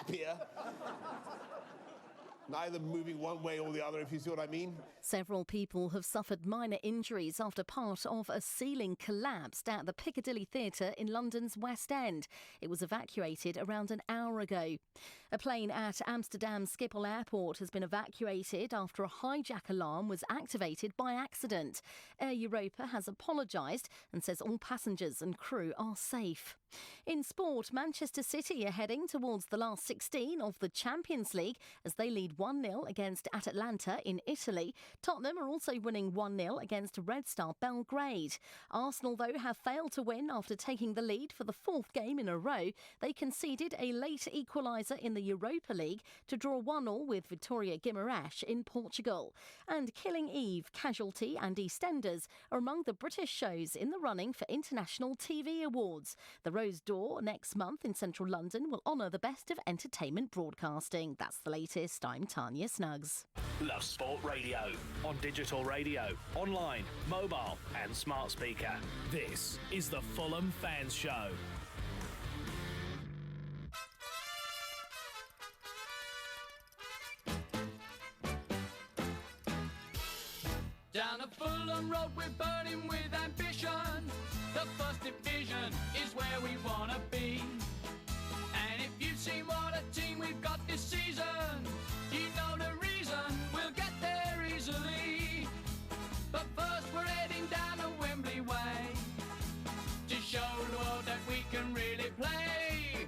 happier. Neither moving one way or the other, if you see what I mean. Several people have suffered minor injuries after part of a ceiling collapsed at the Piccadilly Theatre in London's West End. It was evacuated around an hour ago. A plane at Amsterdam Schiphol Airport has been evacuated after a hijack alarm was activated by accident. Air Europa has apologised and says all passengers and crew are safe. In sport, Manchester City are heading towards the last 16 of the Champions League as they lead 1-0 against Atalanta in Italy. Tottenham are also winning 1-0 against Red Star Belgrade. Arsenal, though, have failed to win after taking the lead for the fourth game in a row. They conceded a late equaliser in the Europa League to draw 1-1 with Vitória Guimarães in Portugal. And Killing Eve, Casualty and EastEnders are among the British shows in the running for International TV Awards. The Rose d'Or next month in central London will honour the best of entertainment broadcasting. That's the latest. I'm Tanya Snuggs. Love Sport Radio on digital radio, online, mobile and smart speaker. This is the Fulham Fans Show. Down the Fulham Road we're burning with ambition. The first division is where we want to be. And if you've seen what a team we've got this season, you know the reason we'll get there easily. But first we're heading down the Wembley way to show the world that we can really play.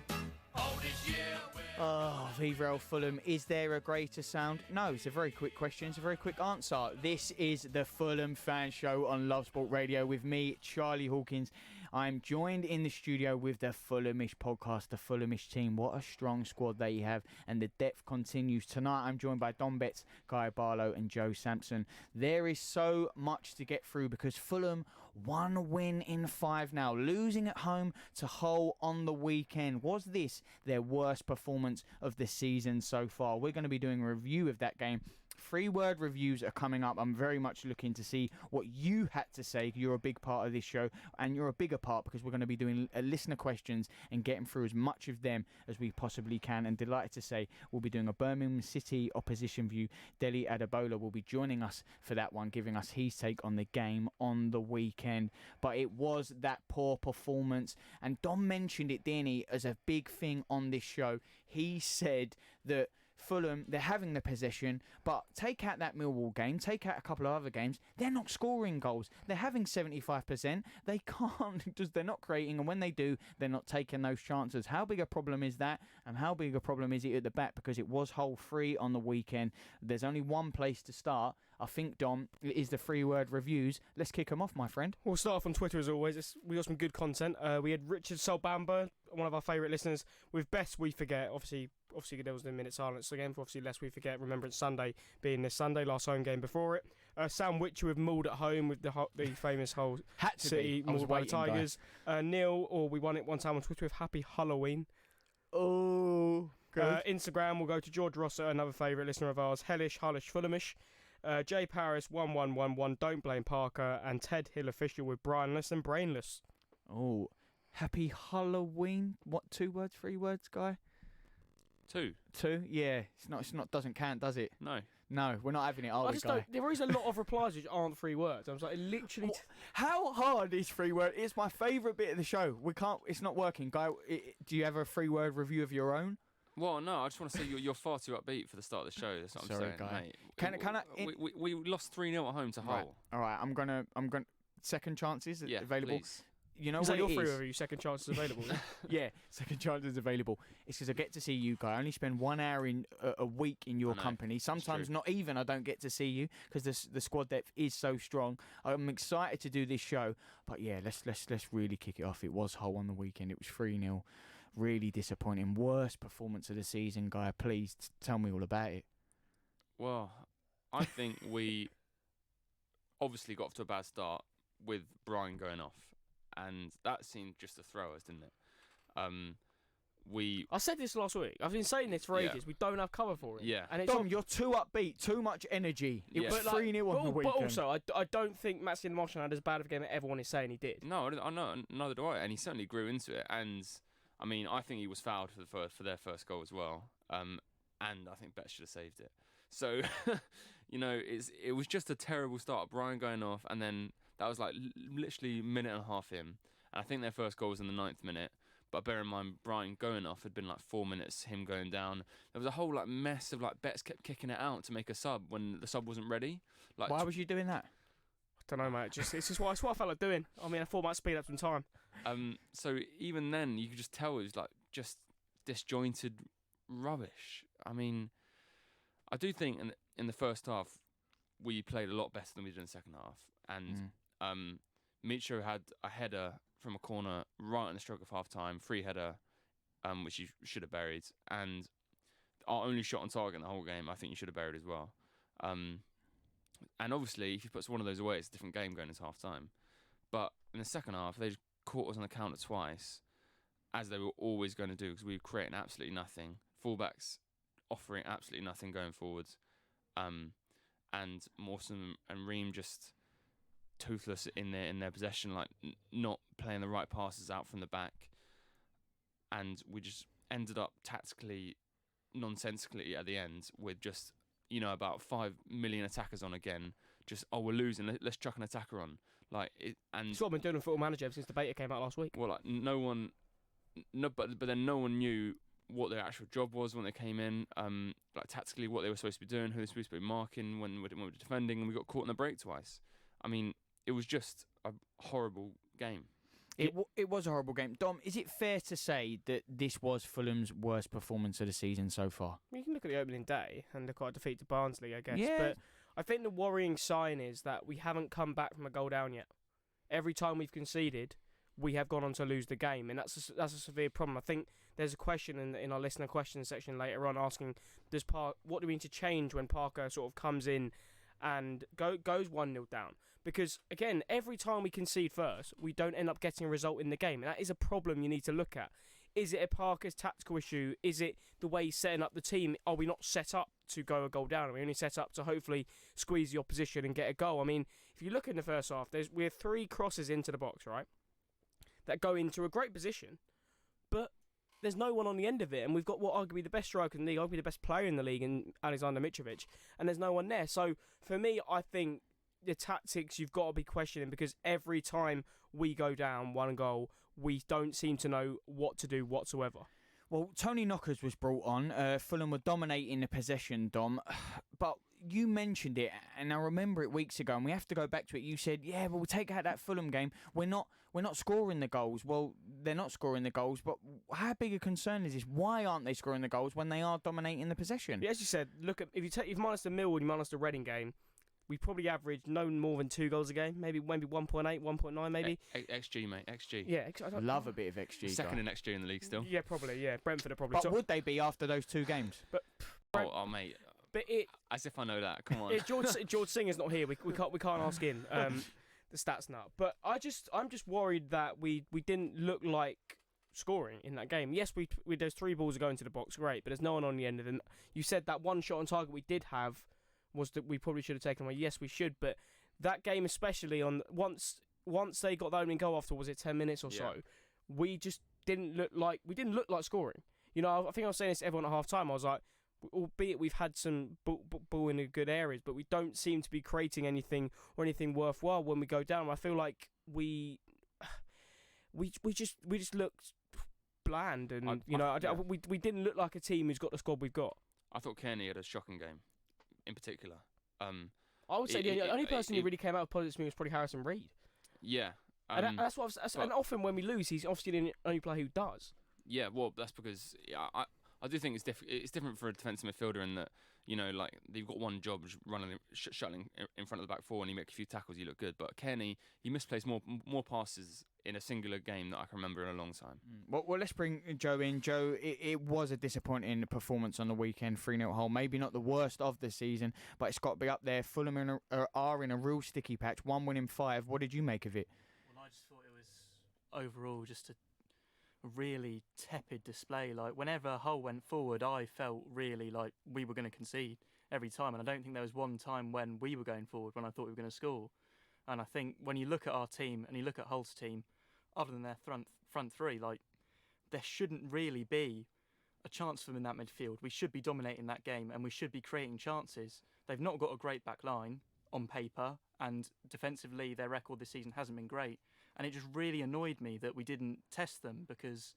Oh, this year Oh, Viva El Fulham, is there a greater sound? No, it's a very quick question, it's a very quick answer. This is the Fulham Fan Show on Love Sport Radio with me, Charlie Hawkins. I'm joined in the studio with the Fulhamish podcast, the Fulhamish team. What a strong squad they have, and the depth continues. Tonight I'm joined by Don Betts, Guy Barlow and Joe Sampson. There is so much to get through because Fulham, 1 win in 5 now, losing at home to Hull on the weekend. Was this their worst performance of the season so far? We're going to be doing a review of that game. 3-word reviews are coming up. I'm very much looking to see what you had to say. You're a big part of this show, and you're a bigger part because we're going to be doing listener questions and getting through as much of them as we possibly can. And delighted to say we'll be doing a Birmingham City opposition view. Dele Adebola will be joining us for that one, giving us his take on the game on the weekend. But it was that poor performance, and Dom mentioned it, didn't he, as a big thing on this show. He said that Fulham, they're having the possession, but take out that Millwall game, take out a couple of other games, they're not scoring goals. They're having 75%. They can't, because they're not creating, and when they do, they're not taking those chances. How big a problem is that? And how big a problem is it at the back? Because it was Hull free on the weekend. There's only one place to start. I think, Dom, it is the 3-word reviews. Let's kick them off, my friend. We'll start off on Twitter as always. We got some good content. We had Richard Solbamba, one of our favourite listeners, with Best We Forget. Obviously there was a minute silence again for obviously Lest We Forget Remembrance Sunday being this Sunday, last home game before it. Sam Witcher with Mauled at Home with the famous Hull City Mauled by the Tigers. Neil, or We Won It One Time on Twitter with Happy Halloween. Oh, good. Instagram, we'll go to George Rosser, another favourite listener of ours, Hellish, Fulhamish. Jay Paris 1111, Don't Blame Parker, and Ted Hill official with Brianless and Brainless. Oh, Happy Halloween. What, 2 words, 3 words, Guy? 2. Yeah, it's not. Doesn't count, does it? No, we're not having it, are we, Guy? There is a lot of replies which aren't 3 words. I was like, literally. How hard is 3 words? It's my favourite bit of the show. We can't. It's not working, Guy. Do you have a 3-word review of your own? Well, no. I just want to say you're far too upbeat for the start of the show. That's what I'm saying, Guy. mate. Can I? We lost 3-0 at home to Hull. All right. I'm gonna. Second chances available. Please. You know is what that it your is? 3 review? Second chances available. Yeah, second chances available. It's because I get to see you, Guy. I only spend 1 hour in a week in your company. Sometimes not even. I don't get to see you because the squad depth is so strong. I'm excited to do this show, but yeah, let's really kick it off. It was Hull on the weekend. It was 3-0. Really disappointing. Worst performance of the season, Guy. Please tell me all about it. Well, I think we obviously got off to a bad start with Brian going off. And that seemed just to throw us, didn't it? I said this last week. I've been saying this for ages. We don't have cover for it. Yeah. And Dom, you're too upbeat, too much energy. It was 3-0 on the weekend. But also, I don't think Matthew Marshall had as bad of a game as everyone is saying he did. No, I know, neither do I. And he certainly grew into it. And I mean, I think he was fouled for their first goal as well, and I think Bet should have saved it. So, it was just a terrible start. Brian going off, and then that was like literally a minute and a half in, and I think their first goal was in the 9th minute. But bear in mind, Brian going off had been like 4 minutes, him going down. There was a whole like mess of like Betts kept kicking it out to make a sub when the sub wasn't ready. Like, why was you doing that? I don't know, mate. It's just what I felt like doing. I mean, I thought it might speed up some time. So even then, you could just tell it was like just disjointed rubbish. I mean, I do think in the first half we played a lot better than we did in the second half, and Micho had a header from a corner right on the stroke of half time, free header, which you should have buried, and our only shot on target in the whole game, I think you should have buried as well. And obviously, if you put one of those away, it's a different game going into half time. But in the second half, they just caught us on the counter twice, as they were always going to do, because we were creating absolutely nothing. Fullbacks offering absolutely nothing going forwards. And Mawson and Ream just toothless in their possession, like not playing the right passes out from the back. And we just ended up tactically, nonsensically at the end with just, about 5 million attackers on again. Just, we're losing, let's chuck an attacker on. And it's what I've been doing with Football Manager since the beta came out last week. Well, but then no one knew what their actual job was when they came in, tactically what they were supposed to be doing, who they were supposed to be marking when we were defending, and we got caught in the break twice. I mean, it was just a horrible game. It was a horrible game. Dom, is it fair to say that this was Fulham's worst performance of the season so far? You can look at the opening day and look at a defeat to Barnsley, I guess. Yeah. But I think the worrying sign is that we haven't come back from a goal down yet. Every time we've conceded, we have gone on to lose the game, and that's a severe problem. I think there's a question in our listener questions section later on asking, what do we need to change when Parker sort of comes in and goes 1-0 down? Because, again, every time we concede first, we don't end up getting a result in the game. And that is a problem you need to look at. Is it a Parker's tactical issue? Is it the way he's setting up the team? Are we not set up to go a goal down? Are we only set up to hopefully squeeze the opposition and get a goal? I mean, if you look in the first half, we're 3 crosses into the box, right? That go into a great position, but there's no one on the end of it. And we've got arguably the best striker in the league, arguably the best player in the league in Alexander Mitrovic, and there's no one there. So, for me, I think the tactics you've got to be questioning, because every time we go down 1 goal, we don't seem to know what to do whatsoever. Well, Tony Knockers was brought on. Fulham were dominating the possession, Dom. But you mentioned it, and I remember it weeks ago, and we have to go back to it. You said, yeah, but we'll take out that Fulham game. We're not scoring the goals. Well, they're not scoring the goals, but how big a concern is this? Why aren't they scoring the goals when they are dominating the possession? Yeah, as you said, look at if you minus the Millwall, you minus the Reading game, we probably average no more than 2 goals a game, maybe 1.8, 1.9 maybe. XG, mate, XG. Yeah, I love a bit of XG. Second in XG in the league still. Yeah, probably, yeah. Brentford are probably. But would they be after those 2 games? But mate. But as if I know that. Come on. George Singer's not here. We can't ask him the stats now. But I'm just worried that we didn't look like scoring in that game. Yes, we there's 3 balls going to the box, great, but there's no one on the end of them. You said that 1 shot on target we did have was that we probably should have taken away. Yes, we should, but that game especially once they got the opening goal after, was it 10 minutes or so, we just didn't look like scoring. I think I was saying this to everyone at half time. I was like, albeit we've had some ball in the good areas, but we don't seem to be creating anything or anything worthwhile when we go down. I feel like we just looked bland, and we didn't look like a team who's got the squad we've got. I thought Kearney had a shocking game, in particular. I would say the only person who really came out with positive to me was probably Harrison Reed. Yeah. And that's what and often when we lose, he's obviously the only player who does. Yeah, well, that's because I do think it's different for a defensive midfielder in that, they've got one job, running, shuttling in front of the back 4, and you make a few tackles, you look good. But Kearney, he misplaced more passes in a singular game that I can remember in a long time. Well, let's bring Joe in. Joe, it was a disappointing performance on the weekend, 3-0 hole. Maybe not the worst of the season, but it's got to be up there. Fulham are in a real sticky patch, 1 win in 5. What did you make of it? Well, I just thought it was overall just a really tepid display. Like, whenever Hull went forward, I felt really like we were going to concede every time, and I don't think there was one time when we were going forward when I thought we were going to score. And I think when you look at our team and you look at Hull's team, other than their front 3, like, there shouldn't really be a chance for them in that midfield. We should be dominating that game and we should be creating chances. They've not got a great back line on paper, and defensively their record this season hasn't been great. And it just really annoyed me that we didn't test them, because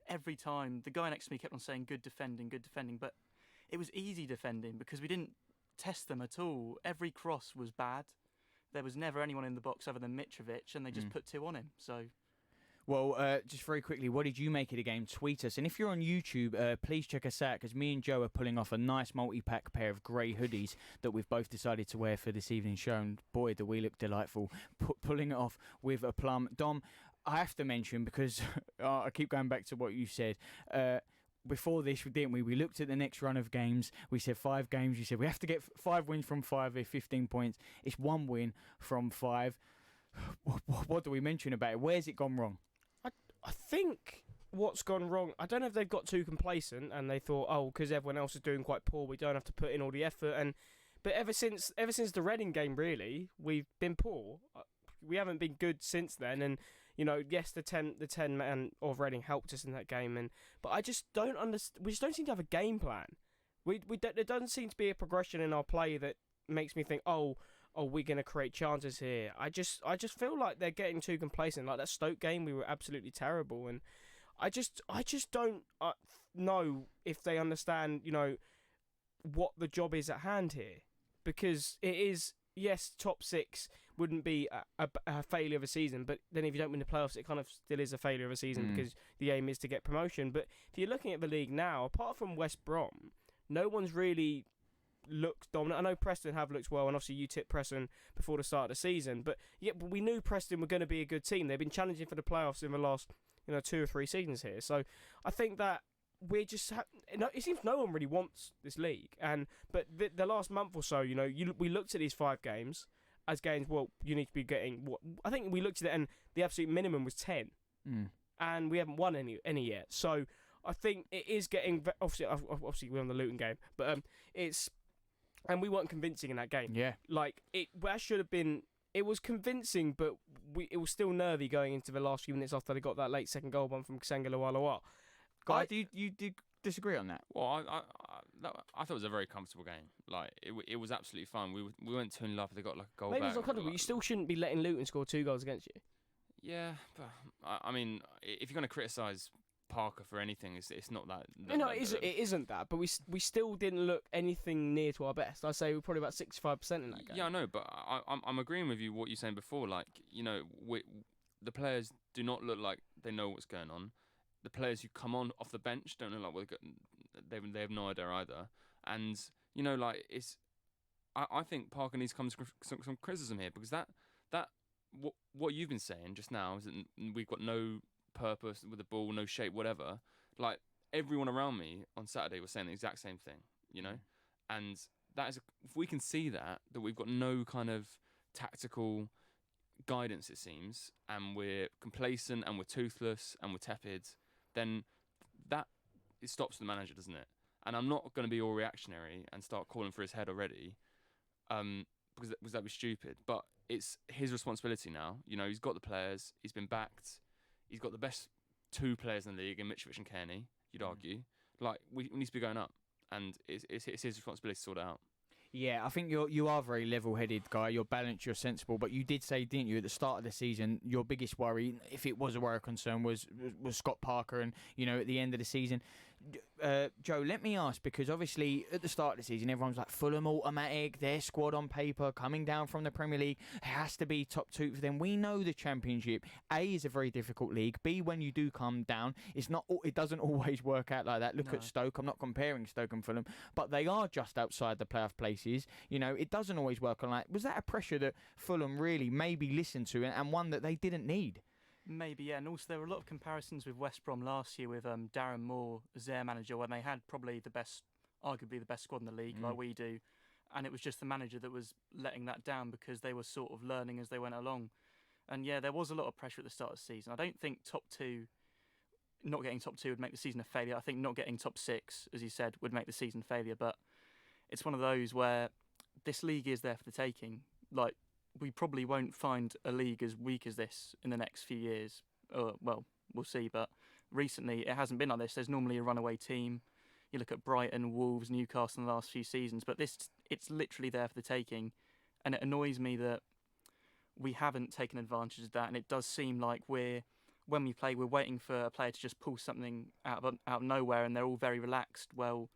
every time the guy next to me kept on saying good defending, but it was easy defending because we didn't test them at all. Every cross was bad. There was never anyone in the box other than Mitrovic, and they just put 2 on him. So, well, just very quickly, what did you make of the game? Tweet us. And if you're on YouTube, please check us out, because me and Joe are pulling off a nice multi-pack pair of grey hoodies that we've both decided to wear for this evening's show. And boy, do we look delightful pulling it off with a plum. Dom, I have to mention, because I keep going back to what you said, before this, didn't we? We looked at the next run of games. We said 5 games. You said we have to get 5 wins from 5, 15 points. It's 1 win from 5. What do we mention about it? Where's it gone wrong? I think what's gone wrong, I don't know if they've got too complacent and they thought, oh, because everyone else is doing quite poor, we don't have to put in all the effort. But ever since the Reading game, really, we've been poor. We haven't been good since then. And yes, the 10 man of Reading helped us in that game, but I just don't understand. We just don't seem to have a game plan. There doesn't seem to be a progression in our play that makes me think, oh, we're going to create chances here. I just feel like they're getting too complacent. Like that Stoke game, we were absolutely terrible, and I just don't know if they understand, what the job is at hand here, because it is, yes, top 6 wouldn't be a failure of a season, but then if you don't win the playoffs, it kind of still is a failure of a season, because the aim is to get promotion. But if you're looking at the league now, apart from West Brom, no one's really looked dominant. I know Preston have looked well, and obviously you tipped Preston before the start of the season, but we knew Preston were going to be a good team. They've been challenging for the playoffs in the last 2 or 3 seasons here. So I think that we're just it seems no one really wants this league. But the last month or so, we looked at these 5 games as games. Well, you need to be getting what I think we looked at it, and the absolute minimum was 10, and we haven't won any yet. So I think it is getting obviously we're on the Luton game, but and we weren't convincing in that game. Yeah, like that should have been. It was convincing, but it was still nervy going into the last few minutes after they got that late second goal one from Ksanga Lualawa. Guy, do you disagree on that? Well, I thought it was a very comfortable game. Like it was absolutely fun. We went 2-0 up. They got like a goal Maybe back. it's not comfortable, but you still shouldn't be letting Luton score 2 goals against you. Yeah, but I mean, if you're going to criticise Parker for anything, it's not that. It isn't that. But we still didn't look anything near to our best. I'd say we're probably about 65% in that game. Yeah, I know, but I'm agreeing with you what you're saying before. Like the players do not look like they know what's going on. The players who come on off the bench don't look like they have no idea either. And I think Parker needs to come to some criticism here, because that what you've been saying just now is that we've got no purpose with the ball, no shape, whatever. Like everyone around me on Saturday was saying the exact same thing, and that is if we can see that we've got no kind of tactical guidance, it seems, and we're complacent and we're toothless and we're tepid, then it stops the manager, doesn't it? And I'm not going to be all reactionary and start calling for his head already, because that'd be stupid. But it's his responsibility now. He's got the players. He's been backed. He's got the best 2 players in the league in Mitrovic and Kearney, you'd argue. Like, we need to be going up, and it's his responsibility to sort it out. Yeah, I think you are very level-headed, Guy. You're balanced, you're sensible. But you did say, didn't you, at the start of the season, your biggest worry, if it was a worry or concern, was Scott Parker. And, at the end of the season, Joe, let me ask, because obviously at the start of the season, everyone's like, Fulham automatic, their squad on paper, coming down from the Premier League, it has to be top 2 for them. We know the Championship, A, is a very difficult league. B, when you do come down, it doesn't always work out like that. Look at Stoke. I'm not comparing Stoke and Fulham, but they are just outside the playoff places. It doesn't always work on that. Was that a pressure that Fulham really maybe listened to, and one that they didn't need? Maybe, yeah. And also there were a lot of comparisons with West Brom last year with Darren Moore as their manager, when they had probably arguably the best squad in the league, like we do. And it was just the manager that was letting that down, because they were sort of learning as they went along. And yeah, there was a lot of pressure at the start of the season. I don't think not getting top 2 would make the season a failure. I think not getting top 6, as you said, would make the season a failure. But it's one of those where this league is there for the taking. Like, we probably won't find a league as weak as this in the next few years. Well, we'll see, but recently it hasn't been like this. There's normally a runaway team. You look at Brighton, Wolves, Newcastle in the last few seasons, but it's literally there for the taking, and it annoys me that we haven't taken advantage of that. And it does seem like when we play, we're waiting for a player to just pull something out of nowhere, and they're all very relaxed. Well,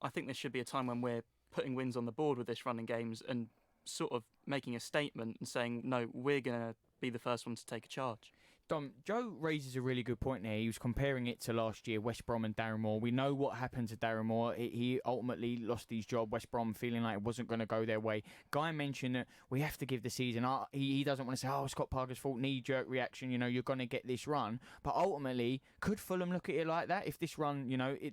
I think there should be a time when we're putting wins on the board with this running games and sort of making a statement and saying, no, we're going to be the first one to take a charge. Dom, Joe raises a really good point there. He was comparing it to last year, West Brom and Darren Moore. We know what happened to Darren Moore. He ultimately lost his job, West Brom feeling like it wasn't going to go their way. Guy mentioned that we have to give the season. He doesn't want to say, Scott Parker's fault, knee-jerk reaction, you're going to get this run. But ultimately, could Fulham look at it like that? If this run,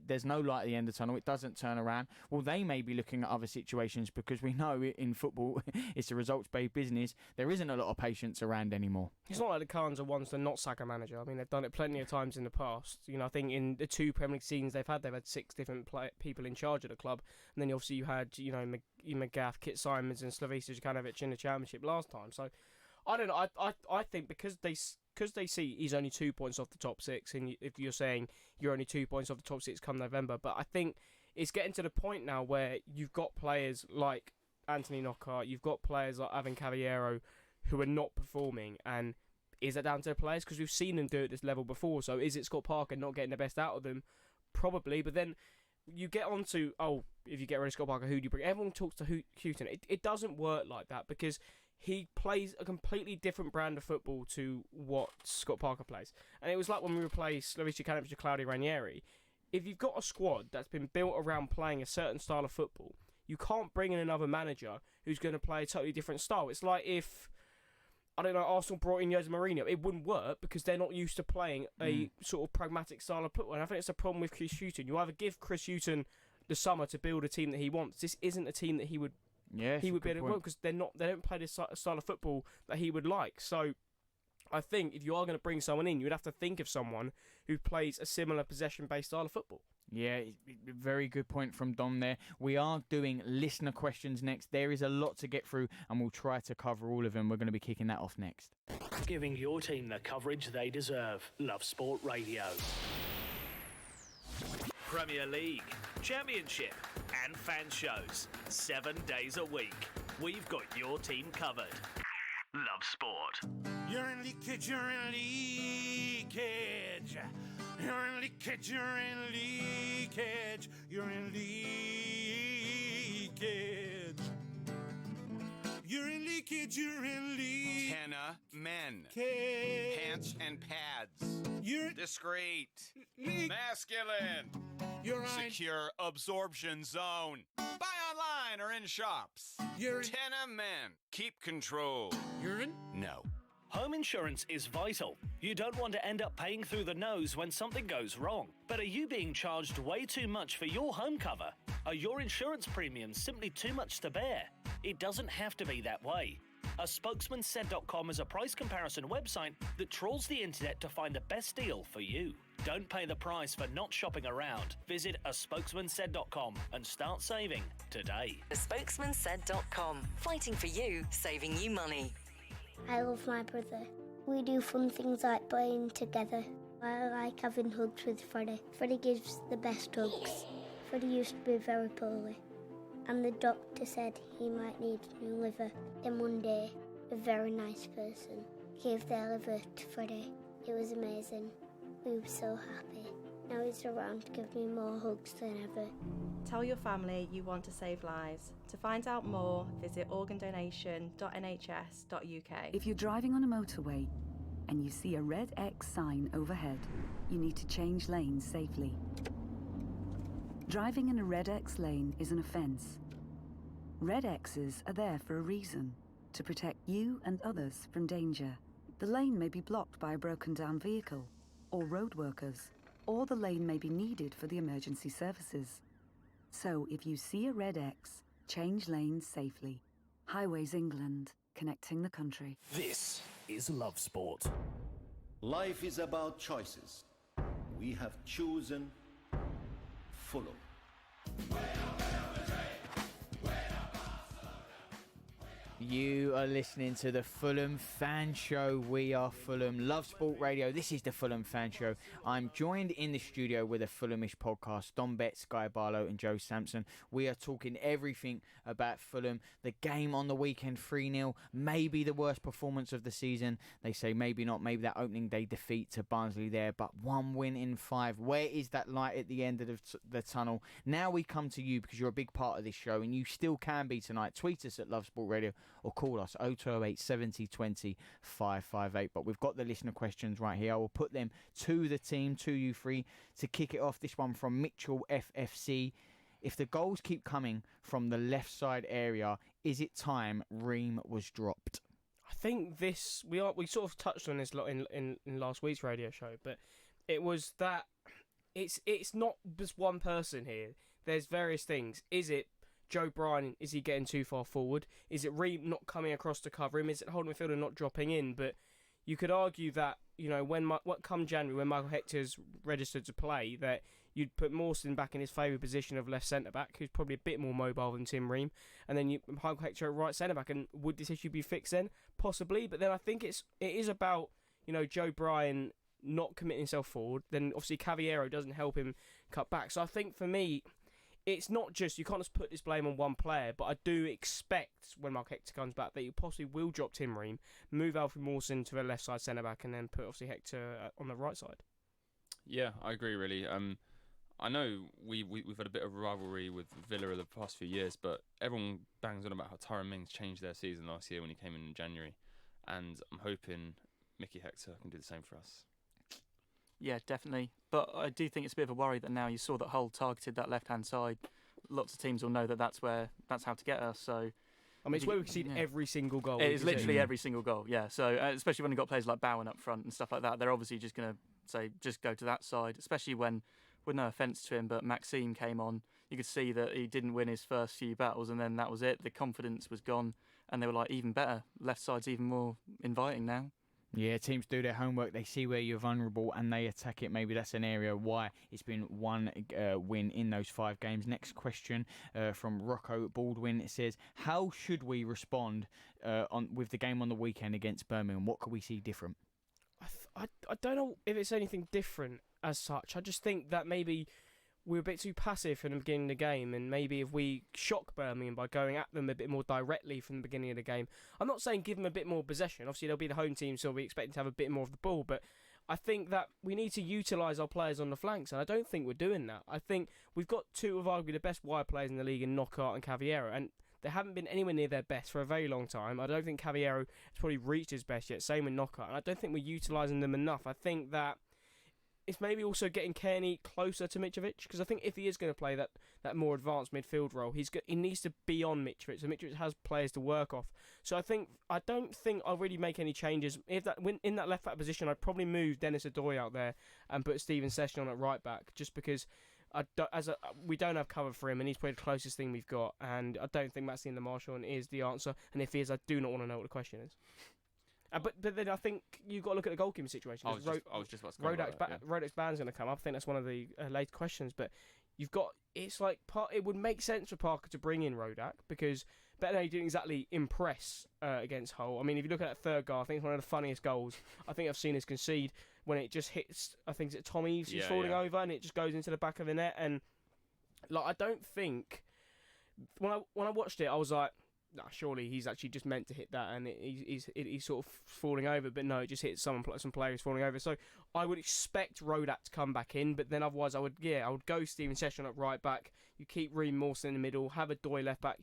there's no light at the end of the tunnel, it doesn't turn around, well, they may be looking at other situations, because we know in football, it's a results-based business. There isn't a lot of patience around anymore. It's not like the Khans are ones to not sack a manager. I mean, they've done it plenty of times in the past. I think in the 2 Premier League seasons they've had 6 different people in charge of the club. And then obviously you had, McGaff, Kit Simons and Slavisa Jukanovic in the Championship last time. So, I don't know. I think because they see he's only 2 points off the top 6, and if you're saying you're only 2 points off the top 6 come November, but I think it's getting to the point now where you've got players like Anthony Knockaert, you've got players like Avin Caballero who are not performing, and is that down to the players? Because we've seen them do it at this level before. So is it Scott Parker not getting the best out of them? Probably. But then you get on to, if you get rid of Scott Parker, who do you bring? Everyone talks to Houghton. It doesn't work like that, because he plays a completely different brand of football to what Scott Parker plays. And it was like when we replaced Slavisa Jukanovic with Claudio Ranieri. If you've got a squad that's been built around playing a certain style of football, you can't bring in another manager who's going to play a totally different style. It's like if, I don't know, Arsenal brought in Jose Mourinho. It wouldn't work because they're not used to playing a sort of pragmatic style of football. And I think it's a problem with Chris Hughton. You either give Chris Hughton the summer to build a team that he wants. This isn't a team that he would be able to work, because they don't play this style of football that he would like. So I think if you are going to bring someone in, you would have to think of someone who plays a similar possession-based style of football. Yeah, very good point from Dom there. We are doing listener questions next. There is a lot to get through, and we'll try to cover all of them. We're going to be kicking that off next. Giving your team the coverage they deserve. Love Sport Radio. Premier League, Championship and fan shows. 7 days a week. We've got your team covered. Love Sport. You're in leakage, you're in leakage. You're in leakage, you're in leakage. You're in leakage. You're in leakage, you're in leakage. Henna men. Pants and pads. You're discreet. Masculine. You're secure absorption zone. Buy online or in shops. You're Tenna men. Keep control. Urine? No. Home insurance is vital. You don't want to end up paying through the nose when something goes wrong. But are you being charged way too much for your home cover? Are your insurance premiums simply too much to bear? It doesn't have to be that way. A spokesmansaid.com is a price comparison website that trawls the internet to find the best deal for you. Don't pay the price for not shopping around. Visit aspokesmansaid.com and start saving today. Spokesmansaid.com. Fighting for you, saving you money. I love my brother. We do fun things like playing together. I like having hugs with Freddie. Freddie gives the best hugs. Freddie used to be very poorly, and the doctor said he might need a new liver. Then one day, a very nice person gave their liver to Freddie. It was amazing. We were so happy. Now he's around to give me more hugs than ever. Tell your family you want to save lives. To find out more, visit organdonation.nhs.uk. If you're driving on a motorway and you see a red X sign overhead, you need to change lanes safely. Driving in a red X lane is an offence. Red X's are there for a reason, to protect you and others from danger. The lane may be blocked by a broken down vehicle or road workers, or the lane may be needed for the emergency services. So if you see a red X, change lanes safely. Highways England, connecting the country. This is Love Sport. Life is about choices. We have chosen Fulham. You are listening to the Fulham Fan Show. We are Fulham Love Sport Radio. This is the Fulham Fan Show. I'm joined in the studio with a Fulhamish podcast, Don Betts, Guy Barlow and Joe Sampson. We are talking everything about Fulham. The game on the weekend, 3-0, maybe the worst performance of the season. They say maybe not, maybe that opening day defeat to Barnsley there, but 1 win in 5. Where is that light at the end of the tunnel? Now we come to you because you're a big part of this show, and you still can be tonight. Tweet us at Love Sport Radio or call us 0208 70 20 558. But we've got the listener questions right here. I will put them to the team, to you three, to kick it off. This one from Mitchell FFC. If the goals keep coming from the left side area, is it time Ream was dropped? I think this we sort of touched on this lot in last week's radio show, but it was that it's not just one person here. There's various things. Is it Joe Bryan? Is he getting too far forward? Is it Ream not coming across to cover him? Is it holding midfielder not dropping in? But you could argue that, you know, come January, when Michael Hector's registered to play, that you'd put Mawson back in his favoured position of left centre-back, who's probably a bit more mobile than Tim Ream, and then you Michael Hector at right centre-back. And would this issue be fixed then? Possibly, but then I think it is about, you know, Joe Bryan not committing himself forward. Then obviously Cavallero doesn't help him cut back. So I think for me, it's not just, you can't just put this blame on one player, but I do expect when Mark Hector comes back that you possibly will drop Tim Ream, move Alfred Mawson to a left side centre-back, and then put obviously Hector on the right side. Yeah, I agree really. I know we've had a bit of rivalry with Villa the past few years, but everyone bangs on about how Tyrone Mings changed their season last year when he came in January, and I'm hoping Mickey Hector can do the same for us. Yeah, definitely. But I do think it's a bit of a worry that now you saw that Hull targeted that left-hand side. Lots of teams will know that that's how to get us. So, I mean, it's where we concede every single goal. It is literally every single goal, yeah. So, especially when you've got players like Bowen up front and stuff like that, they're obviously just going to say, just go to that side, especially when, with no offence to him, but Maxime came on. You could see that he didn't win his first few battles, and then that was it. The confidence was gone, and they were like, even better. Left side's even more inviting now. Yeah, teams do their homework. They see where you're vulnerable and they attack it. Maybe that's an area why it's been one win in those 5 games. Next question from Rocco Baldwin. It says, how should we respond with the game on the weekend against Birmingham? What could we see different? I don't know if it's anything different as such. I just think that maybe we're a bit too passive from the beginning of the game, and maybe if we shock Birmingham by going at them a bit more directly from the beginning of the game, I'm not saying give them a bit more possession. Obviously, they'll be the home team, so we'll be expecting to have a bit more of the ball, but I think that we need to utilise our players on the flanks, and I don't think we're doing that. I think we've got two of arguably the best wide players in the league in Knockaert and Cavallero, and they haven't been anywhere near their best for a very long time. I don't think Cavallero has probably reached his best yet, same with Knockaert, and I don't think we're utilising them enough. I think that it's maybe also getting Kearney closer to Mitrovic, because I think if he is going to play that more advanced midfield role, he needs to be on Mitrovic. So Mitrovic has players to work off. So I don't think I'll really make any changes. In that left back position, I'd probably move Dennis Adoy out there and put Stephen Session on at right back, just because we don't have cover for him, and he's probably the closest thing we've got. And I don't think Maxime Le Marchand is the answer. And if he is, I do not want to know what the question is. But then I think you've got to look at the goalkeeping situation. I was just about to go Rodak's Rodak's ban's going to come up. I think that's one of the later questions. But it's like it would make sense for Parker to bring in Rodak, because Bettinelli didn't exactly impress against Hull. I mean, if you look at that third goal, I think it's one of the funniest goals I think I've seen us concede, when it just hits, I think it's Tom Eaves who's falling over, and it just goes into the back of the net. And like, I don't think, when I watched it, I was like, nah, surely he's actually just meant to hit that, and he's sort of falling over. But no, it just hits some players falling over. So I would expect Rodak to come back in, but then otherwise I would go Stephen Session at right back. You keep Ream Mawson in the middle, have Adoy left back.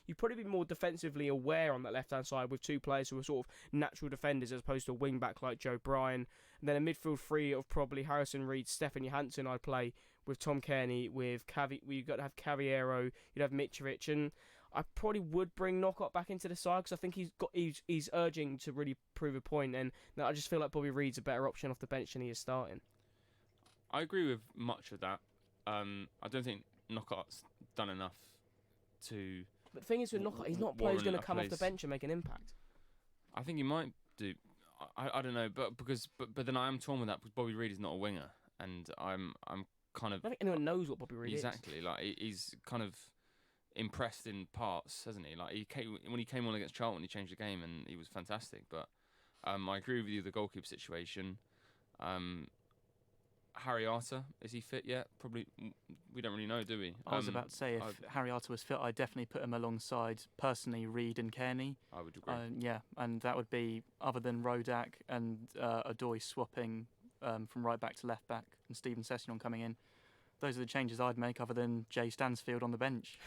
You'd probably be more defensively aware on that left hand side with two players who are sort of natural defenders as opposed to a wing back like Joe Bryan. And then a midfield three of probably Harrison Reed, Stefan Johansson. I'd play with Tom Kearney, with you've got to have Cavallero, you'd have Mitrovic, and I probably would bring Knockaert back into the side, because I think he's urging to really prove a point, and I just feel like Bobby Reed's a better option off the bench than he is starting. I agree with much of that. I don't think Knockaert's done enough to. But the thing is with Knockaert, he's not a player who's going to come off the bench and make an impact. I think he might do. I don't know, but then I am torn with that, because Bobby Reed is not a winger, and I'm kind of. I don't think anyone knows what Bobby Reed is. Exactly, like he's kind of. impressed in parts, hasn't he? Like when he came on against Charlton, he changed the game and he was fantastic. But I agree with you. The goalkeeper situation. Harry Arter, is he fit yet? Probably. We don't really know, do we? I was about to say, if Harry Arter was fit, I'd definitely put him alongside, personally, Reed and Kearney. I would agree. Yeah, and that would be, other than Rodak and Odoi swapping from right back to left back and Stephen Sessignon coming in. Those are the changes I'd make, other than Jay Stansfield on the bench.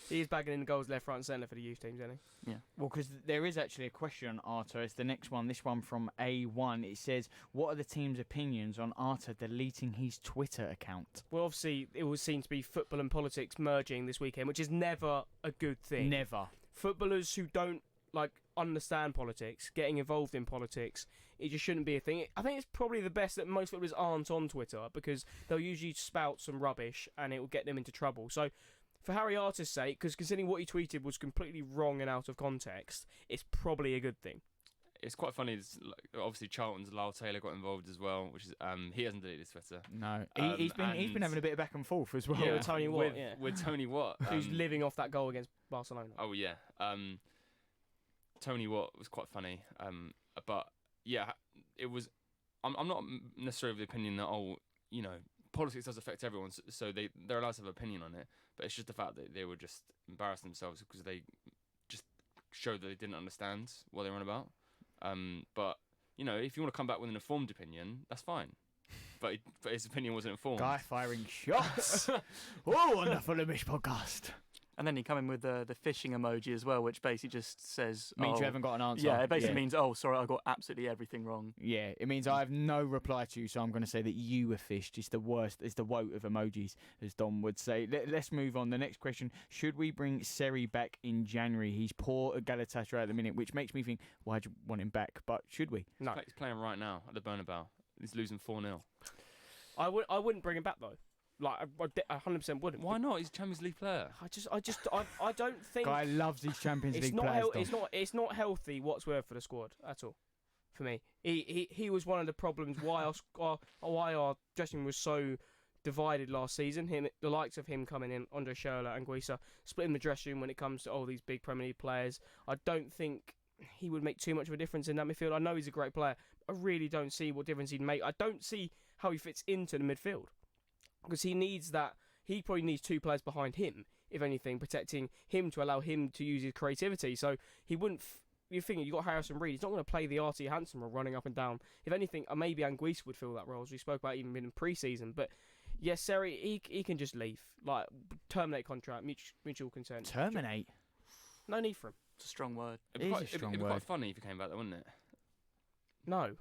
He's bagging in the goals left, right and centre for the youth teams, isn't he? Yeah. Well, because there is actually a question on Arter. It's the next one. This one from A1. It says, what are the team's opinions on Arter deleting his Twitter account? Well, obviously, it was seen to be football and politics merging this weekend, which is never a good thing. Never. Footballers who don't understand politics, getting involved in politics, it just shouldn't be a thing. I think it's probably the best that most footballers aren't on Twitter, because they'll usually spout some rubbish and it will get them into trouble. So for Harry Arter's sake, because considering what he tweeted was completely wrong and out of context, it's probably a good thing. It's quite funny. Obviously, Charlton's Lyle Taylor got involved as well, which is he hasn't deleted his Twitter. No, he's been having a bit of back and forth as well. Yeah, with Tony Watt. With Tony Watt, who's living off that goal against Barcelona. Oh yeah, Tony Watt was quite funny. But yeah, it was. I'm not necessarily of the opinion that politics does affect everyone, so they're allowed to have an opinion on it. But it's just the fact that they were just embarrassing themselves because they just showed that they didn't understand what they were on about. But if you want to come back with an informed opinion, that's fine. But his opinion wasn't informed. Guy firing shots. On the Fulhamish podcast. And then he come in with the fishing emoji as well, which basically just says... Means you haven't got an answer. Yeah, it basically means, sorry, I got absolutely everything wrong. Yeah, it means I have no reply to you, so I'm going to say that you were fished. It's the worst. It's the woe of emojis, as Dom would say. Let's move on. The next question, should we bring Seri back in January? He's poor at Galatasaray at the minute, which makes me think, why do you want him back? But should we? No. He's playing right now at the Bernabeu. He's losing 4-0. I wouldn't bring him back, though. I 100% wouldn't. Why not? He's a Champions League player. I don't think. Guy loves his Champions League players. It's not healthy whatsoever for the squad at all. For me, he was one of the problems why our dressing room was so divided last season. The likes of him coming in, Andre Schürrle and Guisa, splitting the dressing room when it comes to all these big Premier League players. I don't think he would make too much of a difference in that midfield. I know he's a great player. I really don't see what difference he'd make. I don't see how he fits into the midfield. Because he needs that. He probably needs two players behind him, if anything, protecting him to allow him to use his creativity. So he wouldn't. You're thinking you got Harrison Reed. He's not going to play the R.T. Hansen role, running up and down. If anything, maybe Anguissa would fill that role, as we spoke about even in pre-season. But yes, Seri, he can just leave, terminate contract, mutual consent. Terminate. No need for him. It's a strong word. It'd be quite funny if he came back, though, wouldn't it? No,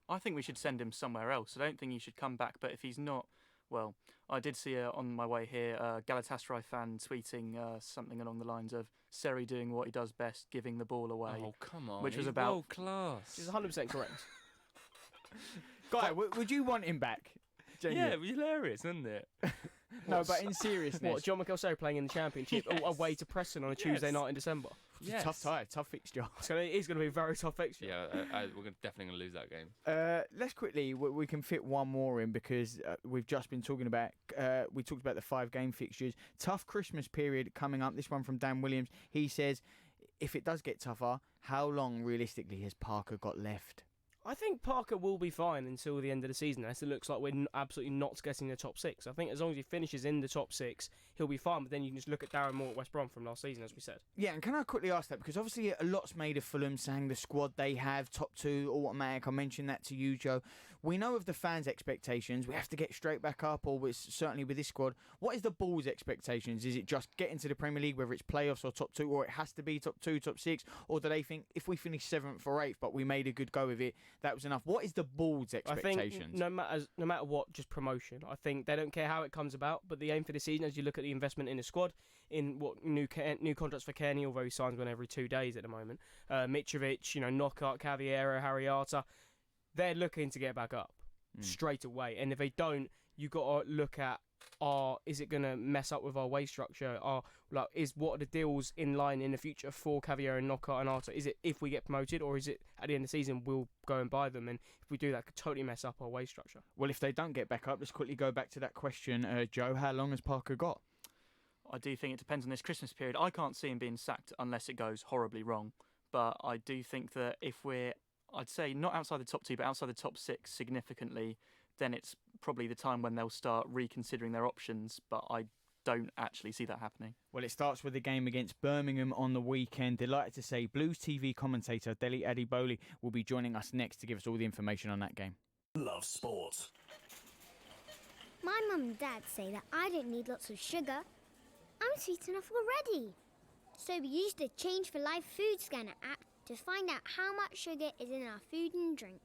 I think we should send him somewhere else. I don't think he should come back. But if he's not. Well, I did see on my way here a Galatasaray fan tweeting something along the lines of Seri doing what he does best, giving the ball away. Oh, come on. Which was about world class. Which is 100% correct. Guy, would you want him back? Genuinely? Yeah, it'd be hilarious, wouldn't it? No, but in seriousness. What, John McElso playing in the Championship away to Preston on a Tuesday night in December? Yes. Tough fixture. So it is going to be a very tough fixture. Yeah, we're definitely going to lose that game. Let's quickly, we can fit one more in because we've just been talking about, we talked about the 5-game fixtures. Tough Christmas period coming up. This one from Dan Williams. He says, if it does get tougher, how long realistically has Parker got left? I think Parker will be fine until the end of the season, unless it looks like we're absolutely not getting the top 6. I think as long as he finishes in the top 6, he'll be fine. But then you can just look at Darren Moore at West Brom from last season, as we said. Yeah, and can I quickly ask that? Because obviously a lot's made of Fulham saying the squad they have, top 2, automatic. I mentioned that to you, Joe. We know of the fans' expectations. We have to get straight back up, or certainly with this squad. What is the Bulls' expectations? Is it just get into the Premier League, whether it's playoffs or top 2, or it has to be top 2, top 6? Or do they think if we finish 7th or 8th, but we made a good go of it, that was enough? What is the Bulls' expectations? I think no matter what, just promotion. I think they don't care how it comes about, but the aim for the season, as you look at the investment in the squad, in what new contracts for Kearney, although he signs one every 2 days at the moment, Mitrovic, Knockout, Cavallero, Harry Arter, they're looking to get back up straight away. And if they don't, you got to look at, is it going to mess up with our wage structure? Is what are the deals in line in the future for Cavallero, Knockout and Arter? Is it if we get promoted, or is it at the end of the season we'll go and buy them? And if we do that, it could totally mess up our wage structure. Well, if they don't get back up, let's quickly go back to that question, Joe. How long has Parker got? I do think it depends on this Christmas period. I can't see him being sacked unless it goes horribly wrong. But I do think that if I'd say not outside the top 2, but outside the top 6 significantly, then it's probably the time when they'll start reconsidering their options. But I don't actually see that happening. Well, it starts with the game against Birmingham on the weekend. Delighted to say Blues TV commentator Deli Adiboli will be joining us next to give us all the information on that game. Love sport. My mum and dad say that I don't need lots of sugar. I'm sweet enough already. So we used the Change for Life food scanner app to find out how much sugar is in our food and drink.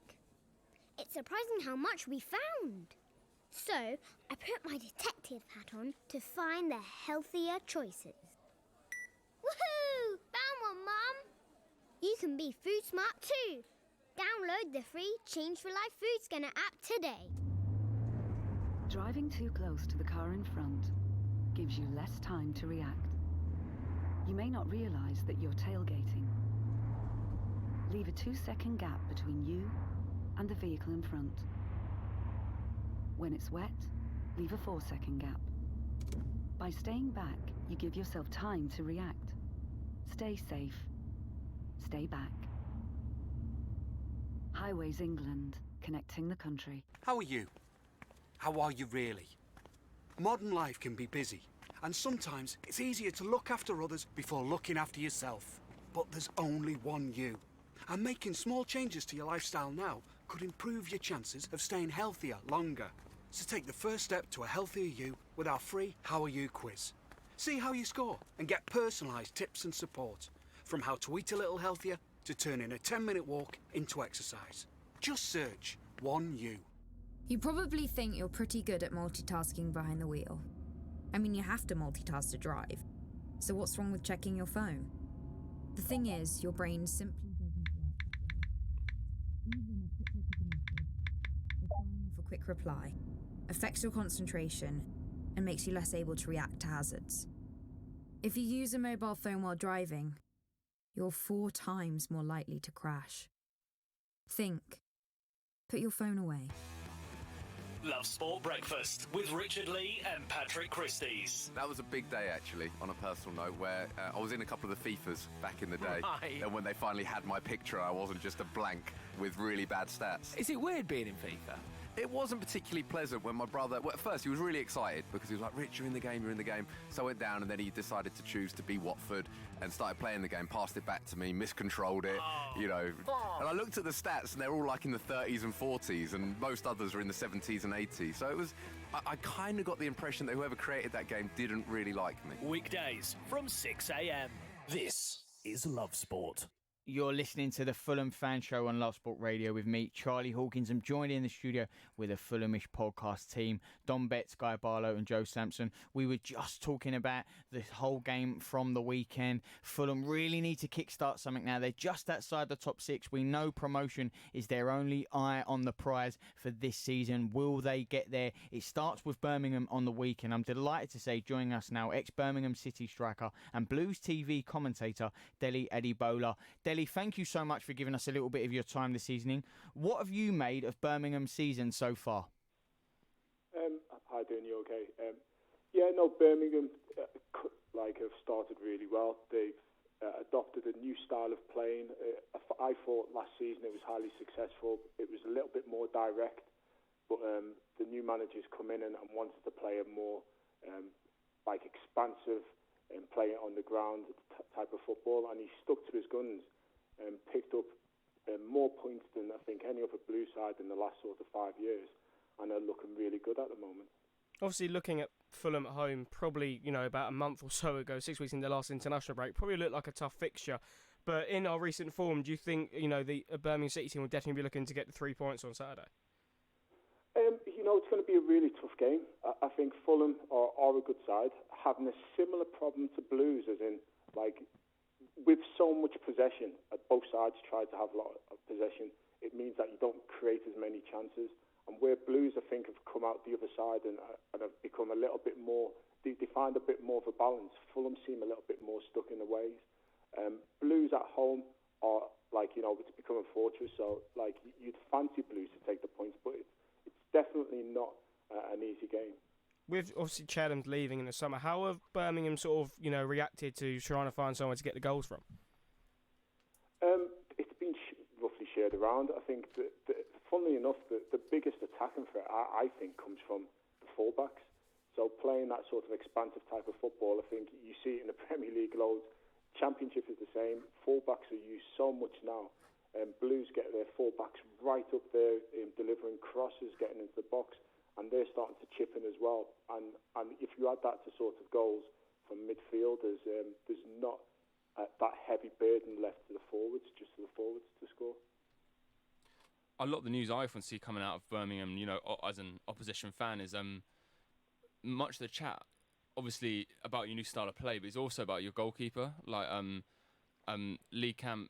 It's surprising how much we found. So I put my detective hat on to find the healthier choices. Woohoo! Found one, Mum! You can be food smart too. Download the free Change for Life food scanner app today. Driving too close to the car in front gives you less time to react. You may not realise that you're tailgating. Leave a 2-second gap between you and the vehicle in front. When it's wet, leave a 4-second gap. By staying back, you give yourself time to react. Stay safe. Stay back. Highways England, connecting the country. How are you? How are you really? Modern life can be busy, and sometimes it's easier to look after others before looking after yourself. But there's only one you. And making small changes to your lifestyle now could improve your chances of staying healthier longer. So take the first step to a healthier you with our free How Are You quiz. See how you score and get personalised tips and support. From how to eat a little healthier to turning a 10-minute walk into exercise. Just search One You. You probably think you're pretty good at multitasking behind the wheel. I mean, you have to multitask to drive. So what's wrong with checking your phone? The thing is, your brain simply doesn't work. Even a quick look at a message, or firing off a quick reply, affects your concentration and makes you less able to react to hazards. If you use a mobile phone while driving, you're 4 times more likely to crash. Think. Put your phone away. Love Sport Breakfast with Richard Lee and Patrick Christie's. That was a big day, actually, on a personal note, where I was in a couple of the FIFAs back in the day. Right. And when they finally had my picture, I wasn't just a blank with really bad stats. Is it weird being in FIFA? It wasn't particularly pleasant when my brother... Well, at first, he was really excited because he was like, Rich, you're in the game, you're in the game. So I went down and then he decided to choose to be Watford and started playing the game, passed it back to me, miscontrolled it, you know. And I looked at the stats and they're all like in the 30s and 40s and most others are in the 70s and 80s. So it was... I kind of got the impression that whoever created that game didn't really like me. Weekdays from 6 a.m. This is Love Sport. You're listening to the Fulham Fan Show on Love Sport Radio with me, Charlie Hawkins. I'm joined in the studio with a Fulhamish podcast team, Don Betts, Guy Barlow and Joe Sampson. We were just talking about the whole game from the weekend. Fulham really need to kickstart something now. They're just outside the top 6. We know promotion is their only eye on the prize for this season. Will they get there? It starts with Birmingham on the weekend. I'm delighted to say joining us now, ex-Birmingham City striker and Blues TV commentator, Deli Adebola. Deli, thank you so much for giving us a little bit of your time this evening. What have you made of Birmingham's season so far? Hi, doing you okay? Birmingham have started really well. They've adopted a new style of playing. I thought last season it was highly successful. It was a little bit more direct, but the new manager's come in and wanted to play a more expansive and play it on the ground type of football, and he stuck to his guns and picked up more points than I think any other blue side in the last sort of 5 years, and are looking really good at the moment. Obviously, looking at Fulham at home, probably about a month or so ago, 6 weeks in the last international break, probably looked like a tough fixture. But in our recent form, do you think the Birmingham City team will definitely be looking to get the 3 points on Saturday? It's going to be a really tough game. I think Fulham are a good side, having a similar problem to Blues, as in with so much possession, both sides try to have a lot of possession. It means that you don't create as many chances. And where Blues, I think, have come out the other side and have become a little bit more, they find a bit more of a balance. Fulham seem a little bit more stuck in the ways. Blues at home are it's become a fortress. So you'd fancy Blues to take the points, but it's definitely not an easy game. with obviously Chelham's leaving in the summer, how have Birmingham sort of reacted to trying to find somewhere to get the goals from? It's been roughly shared around. I think funnily enough, the biggest attacking threat I think comes from the fullbacks. So playing that sort of expansive type of football, I think you see it in the Premier League loads. Championship is the same. Fullbacks are used so much now. Blues get their fullbacks right up there, delivering crosses, getting into the box, and they're starting to chip in as well. And if you add that to sort of goals from midfielders, there's not that heavy burden left to the forwards, just to the forwards to score. A lot of the news I often see coming out of Birmingham, as an opposition fan, is much of the chat, obviously, about your new style of play, but it's also about your goalkeeper. Like, Lee Camp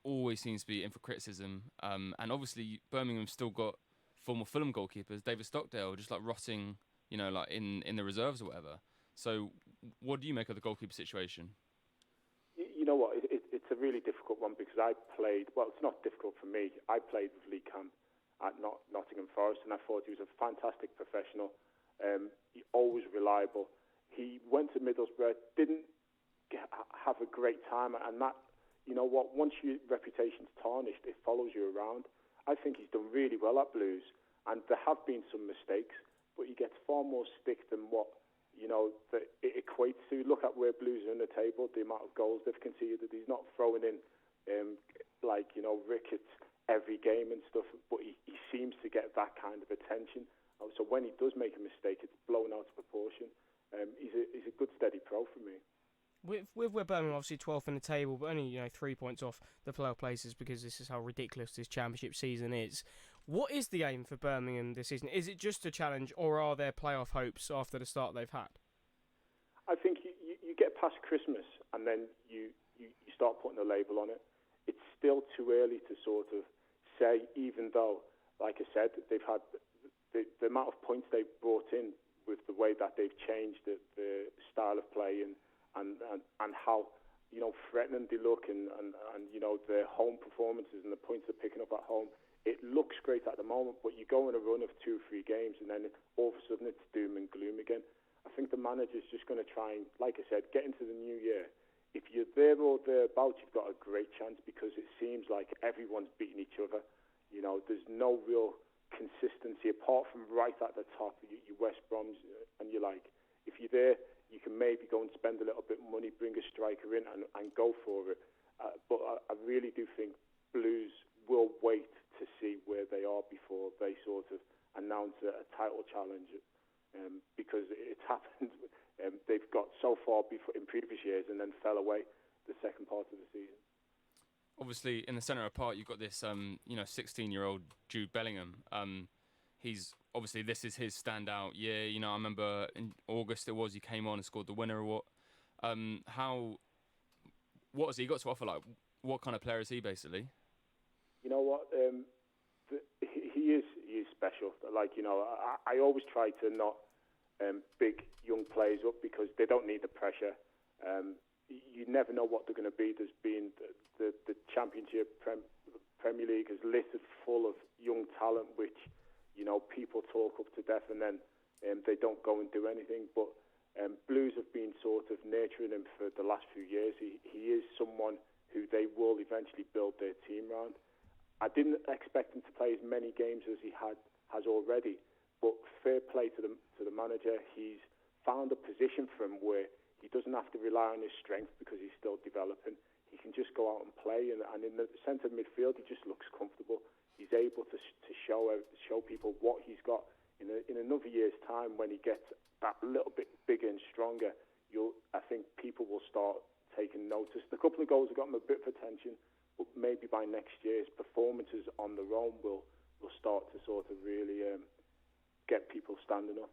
always seems to be in for criticism. And obviously, Birmingham's still got former Fulham goalkeepers, David Stockdale, just like rotting, like in the reserves or whatever. So, what do you make of the goalkeeper situation? You know what? It's a really difficult one because I played. Well, it's not difficult for me. I played with Lee Camp at Nottingham Forest, and I thought he was a fantastic professional. He always reliable. He went to Middlesbrough, didn't have a great time, and that, you know what, once your reputation's tarnished, it follows you around. I think he's done really well at Blues, and there have been some mistakes, but he gets far more stick than what, that it equates to. Look at where Blues are in the table, the amount of goals they've conceded. He's not throwing in, rickets every game and stuff, but he seems to get that kind of attention. So when he does make a mistake, it's blown out of proportion. He's a good steady pro for me. With Birmingham obviously 12th in the table, but only 3 points off the playoff places because this is how ridiculous this championship season is. What is the aim for Birmingham this season? Is it just a challenge, or are there playoff hopes after the start they've had? I think you get past Christmas and then you start putting a label on it. It's still too early to sort of say, even though, like I said, they've had the amount of points they've brought in with the way that they've changed the style of play and how threatening they look and their home performances and the points they're picking up at home. It looks great at the moment, but you go on a run of 2 or 3 games and then all of a sudden it's doom and gloom again. I think the manager's just going to try and, like I said, get into the new year. If you're there or thereabouts, you've got a great chance because it seems like everyone's beating each other. There's no real consistency apart from right at the top, your West Broms, and you're like, if you're there, you can maybe go and spend a little bit of money, bring a striker in and go for it. But I really do think Blues will wait to see where they are before they sort of announce a title challenge because it's happened. They've got so far before in previous years and then fell away the second part of the season. Obviously, in the centre of the park, you've got this, 16-year-old Jude Bellingham. He's obviously, this is his standout year. I remember in August he came on and scored the winner. What has he got to offer? Like, what kind of player is he basically? You know what? He is special. Like, I always try to not big young players up because they don't need the pressure. You never know what they're going to be. There's been the Championship Premier League is littered full of young talent, which people talk up to death, and then they don't go and do anything. But Blues have been sort of nurturing him for the last few years. He is someone who they will eventually build their team around. I didn't expect him to play as many games as he has already, but fair play to the manager. He's found a position for him where he doesn't have to rely on his strength because he's still developing. He can just go out and play, and in the centre midfield, he just looks comfortable. He's able to show people what he's got. In another year's time, when he gets that little bit bigger and stronger, I think people will start taking notice. The couple of goals have got him a bit of attention, but maybe by next year, his performances on their own will start to sort of really get people standing up.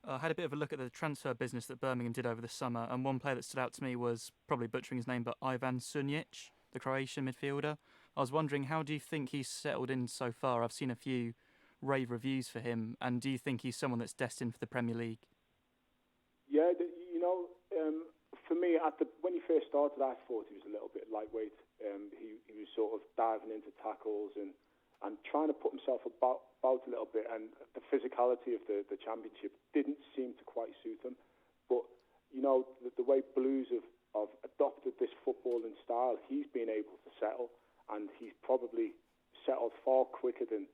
I had a bit of a look at the transfer business that Birmingham did over the summer, and one player that stood out to me was, probably butchering his name, but Ivan Sunjic, the Croatian midfielder. I was wondering, how do you think he's settled in so far? I've seen a few rave reviews for him, and do you think he's someone that's destined for the Premier League? Yeah, for me, when he first started, I thought he was a little bit lightweight. He was sort of diving into tackles and and trying to put himself about a little bit, and the physicality of the Championship didn't seem to quite suit him. But, you know, the way Blues have adopted this footballing style, he's been able to settle, and he's probably settled far quicker than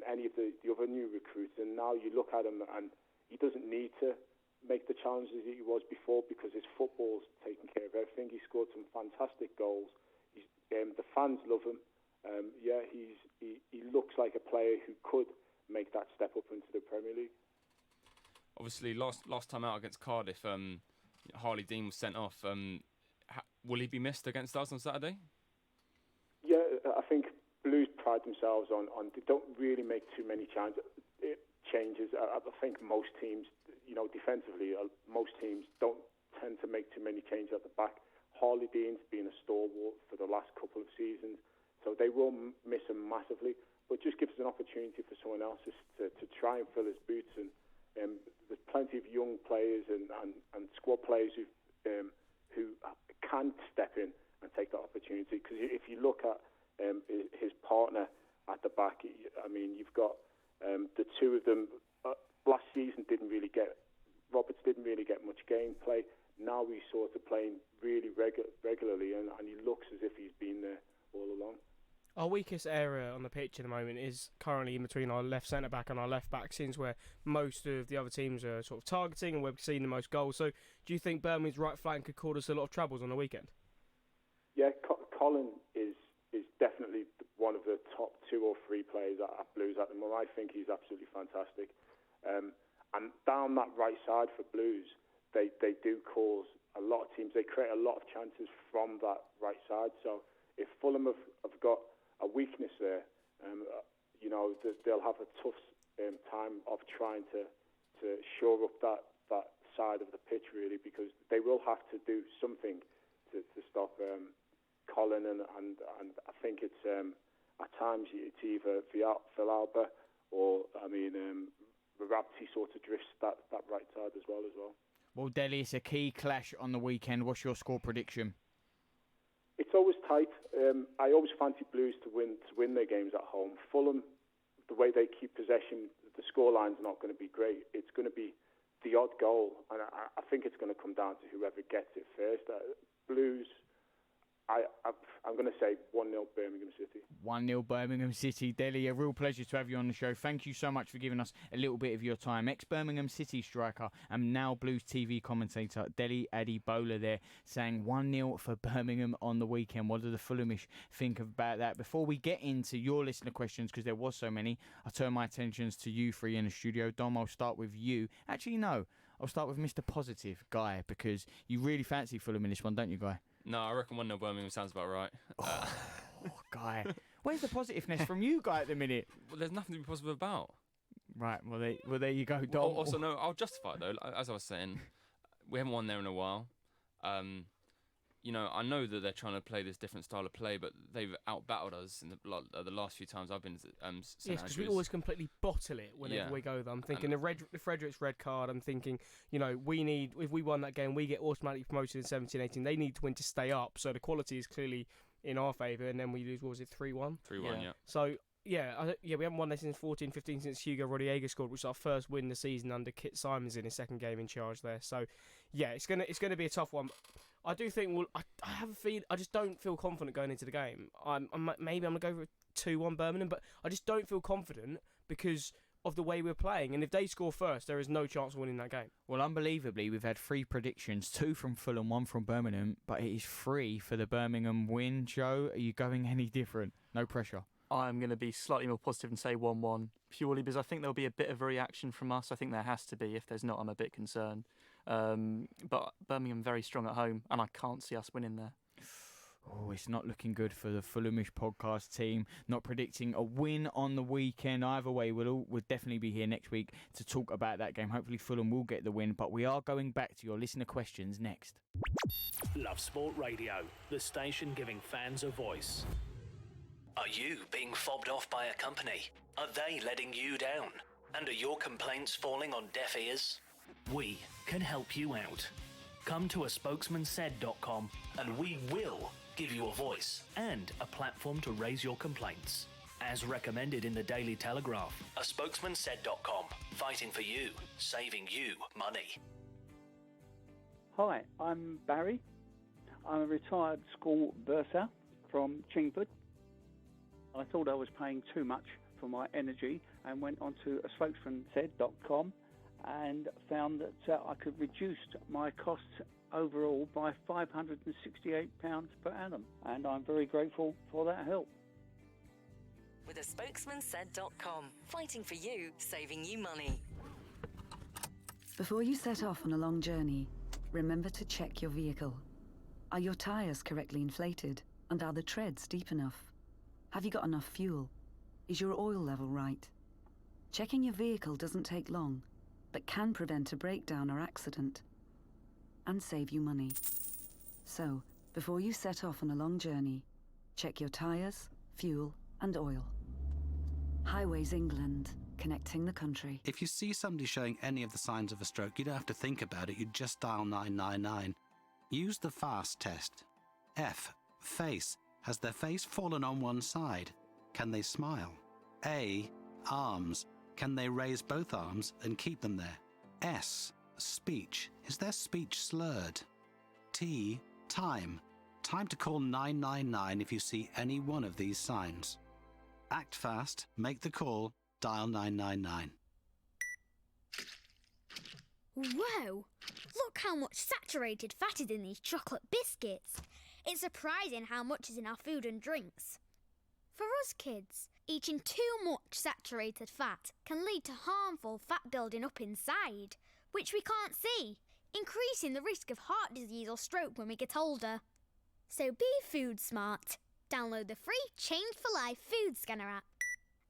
any of the other new recruits. And now you look at him, and he doesn't need to make the challenges that he was before, because his football's taking care of everything. He scored some fantastic goals. The fans love him. He looks like a player who could make that step up into the Premier League. Obviously, last time out against Cardiff, Harley Dean was sent off. Will he be missed against us on Saturday? Yeah, I think Blues pride themselves on they don't really make too many changes. I think most teams, you know, defensively, most teams don't tend to make too many changes at the back. Harley Dean's been a stalwart for the last couple of seasons, so they will miss him massively, but just gives us an opportunity for someone else to try and fill his boots. And there's plenty of young players and squad players who can step in and take that opportunity. Because if you look at his partner at the back, I mean, you've got the two of them. Last season Roberts didn't really get much gameplay. Now he's sort of playing really regularly, and he looks as if he's been there all along. Our weakest area on the pitch at the moment is currently in between our left centre-back and our left-back, since where most of the other teams are sort of targeting and we're seeing the most goals. So do you think Birmingham's right flank could cause us a lot of troubles on the weekend? Yeah, Colin is definitely one of the top 2 or 3 players at Blues at the moment. I think he's absolutely fantastic. And down that right side for Blues, they do cause a lot of teams. They create a lot of chances from that right side. So if Fulham have got a weakness there, you know, they'll have a tough time of trying to shore up that side of the pitch, really, because they will have to do something to stop Colin, and I think it's at times it's either Villalba or Rabti sort of drifts that right side as well. Well, Delhi, it's a key clash on the weekend. What's your score prediction? It's always tight. I always fancy Blues to win their games at home. Fulham, the way they keep possession, the scoreline's not going to be great. It's going to be the odd goal, and I think it's going to come down to whoever gets it first. Blues, I'm going to say 1-0 Birmingham City. 1-0 Birmingham City. Delhi, a real pleasure to have you on the show. Thank you so much for giving us a little bit of your time. Ex-Birmingham City striker and now Blues TV commentator Delhi Adebola there, saying 1-0 for Birmingham on the weekend. What do the Fulhamish think about that? Before we get into your listener questions, because there was so many, I'll turn my attentions to you three in the studio. Dom, I'll start with you. Actually, no. I'll start with Mr. Positive, Guy, because you really fancy Fulham in this one, don't you, Guy? No, I reckon 1-0 Birmingham sounds about right. Guy. Where's the positiveness from you, Guy, at the minute? Well, there's nothing to be positive about. Right, well, there you go, Dom. Also, no, I'll justify it, though. As I was saying, we haven't won there in a while. You know, I know that they're trying to play this different style of play, but they've out-battled us in the last few times I've been to St Andrews. Yes, because we always completely bottle it whenever we go there. I'm thinking the Fredericks red card. I'm thinking, you know, if we won that game, we get automatically promoted in 17-18. They need to win to stay up, so the quality is clearly in our favour, and then we lose, what was it, 3-1? 3-1, yeah. So, we haven't won this since 14-15 since Hugo Rodriguez scored, which is our first win this season under Kit Simons in his second game in charge there. So, yeah, it's gonna be a tough one. I do think I have a feeling. I just don't feel confident going into the game. Maybe I'm gonna go for 2-1 Birmingham, but I just don't feel confident because of the way we're playing. And if they score first, there is no chance of winning that game. Well, unbelievably, we've had 3 predictions: 2 from Fulham, 1 from Birmingham, but it is 3 for the Birmingham win. Joe, are you going any different? No pressure. I'm going to be slightly more positive and say 1-1, purely because I think there'll be a bit of a reaction from us. I think there has to be. If there's not, I'm a bit concerned. But Birmingham very strong at home, and I can't see us winning there. Oh, it's not looking good for the Fulhamish podcast team. Not predicting a win on the weekend. Either way, we'll definitely be here next week to talk about that game. Hopefully Fulham will get the win, but we are going back to your listener questions next. Love Sport Radio, the station giving fans a voice. Are you being fobbed off by a company? Are they letting you down? And are your complaints falling on deaf ears? We can help you out. Come to aspokesmansaid.com and we will give you a voice and a platform to raise your complaints. as recommended in the Daily Telegraph. A spokesman said.com, fighting for you, saving you money. Hi, I'm Barry. I'm a retired school bursar from Chingford. I thought I was paying too much for my energy and went onto a spokesmansaid.com and found that I could reduce my costs overall by £568 per annum, and I'm very grateful for that help. With a spokesmansaid.com, fighting for you, saving you money. Before you set off on a long journey, remember to check your vehicle. Are your tyres correctly inflated, and are the treads deep enough? Have you got enough fuel? Is your oil level right? Checking your vehicle doesn't take long, but can prevent a breakdown or accident, and save you money. So, before you set off on a long journey, check your tyres, fuel, and oil. Highways England, connecting the country. If you see somebody showing any of the signs of a stroke, you don't have to think about it, you just dial 999. Use the FAST test. F. Face. Has their face fallen on one side? Can they smile? A. Arms. Can they raise both arms and keep them there? S. Speech. Is their speech slurred? T. Time. Time to call 999 if you see any one of these signs. Act fast, make the call, dial 999. Whoa! Look how much saturated fat is in these chocolate biscuits. It's surprising how much is in our food and drinks. For us kids, eating too much saturated fat can lead to harmful fat building up inside, which we can't see, increasing the risk of heart disease or stroke when we get older. So be food smart. Download the free Change for Life food scanner app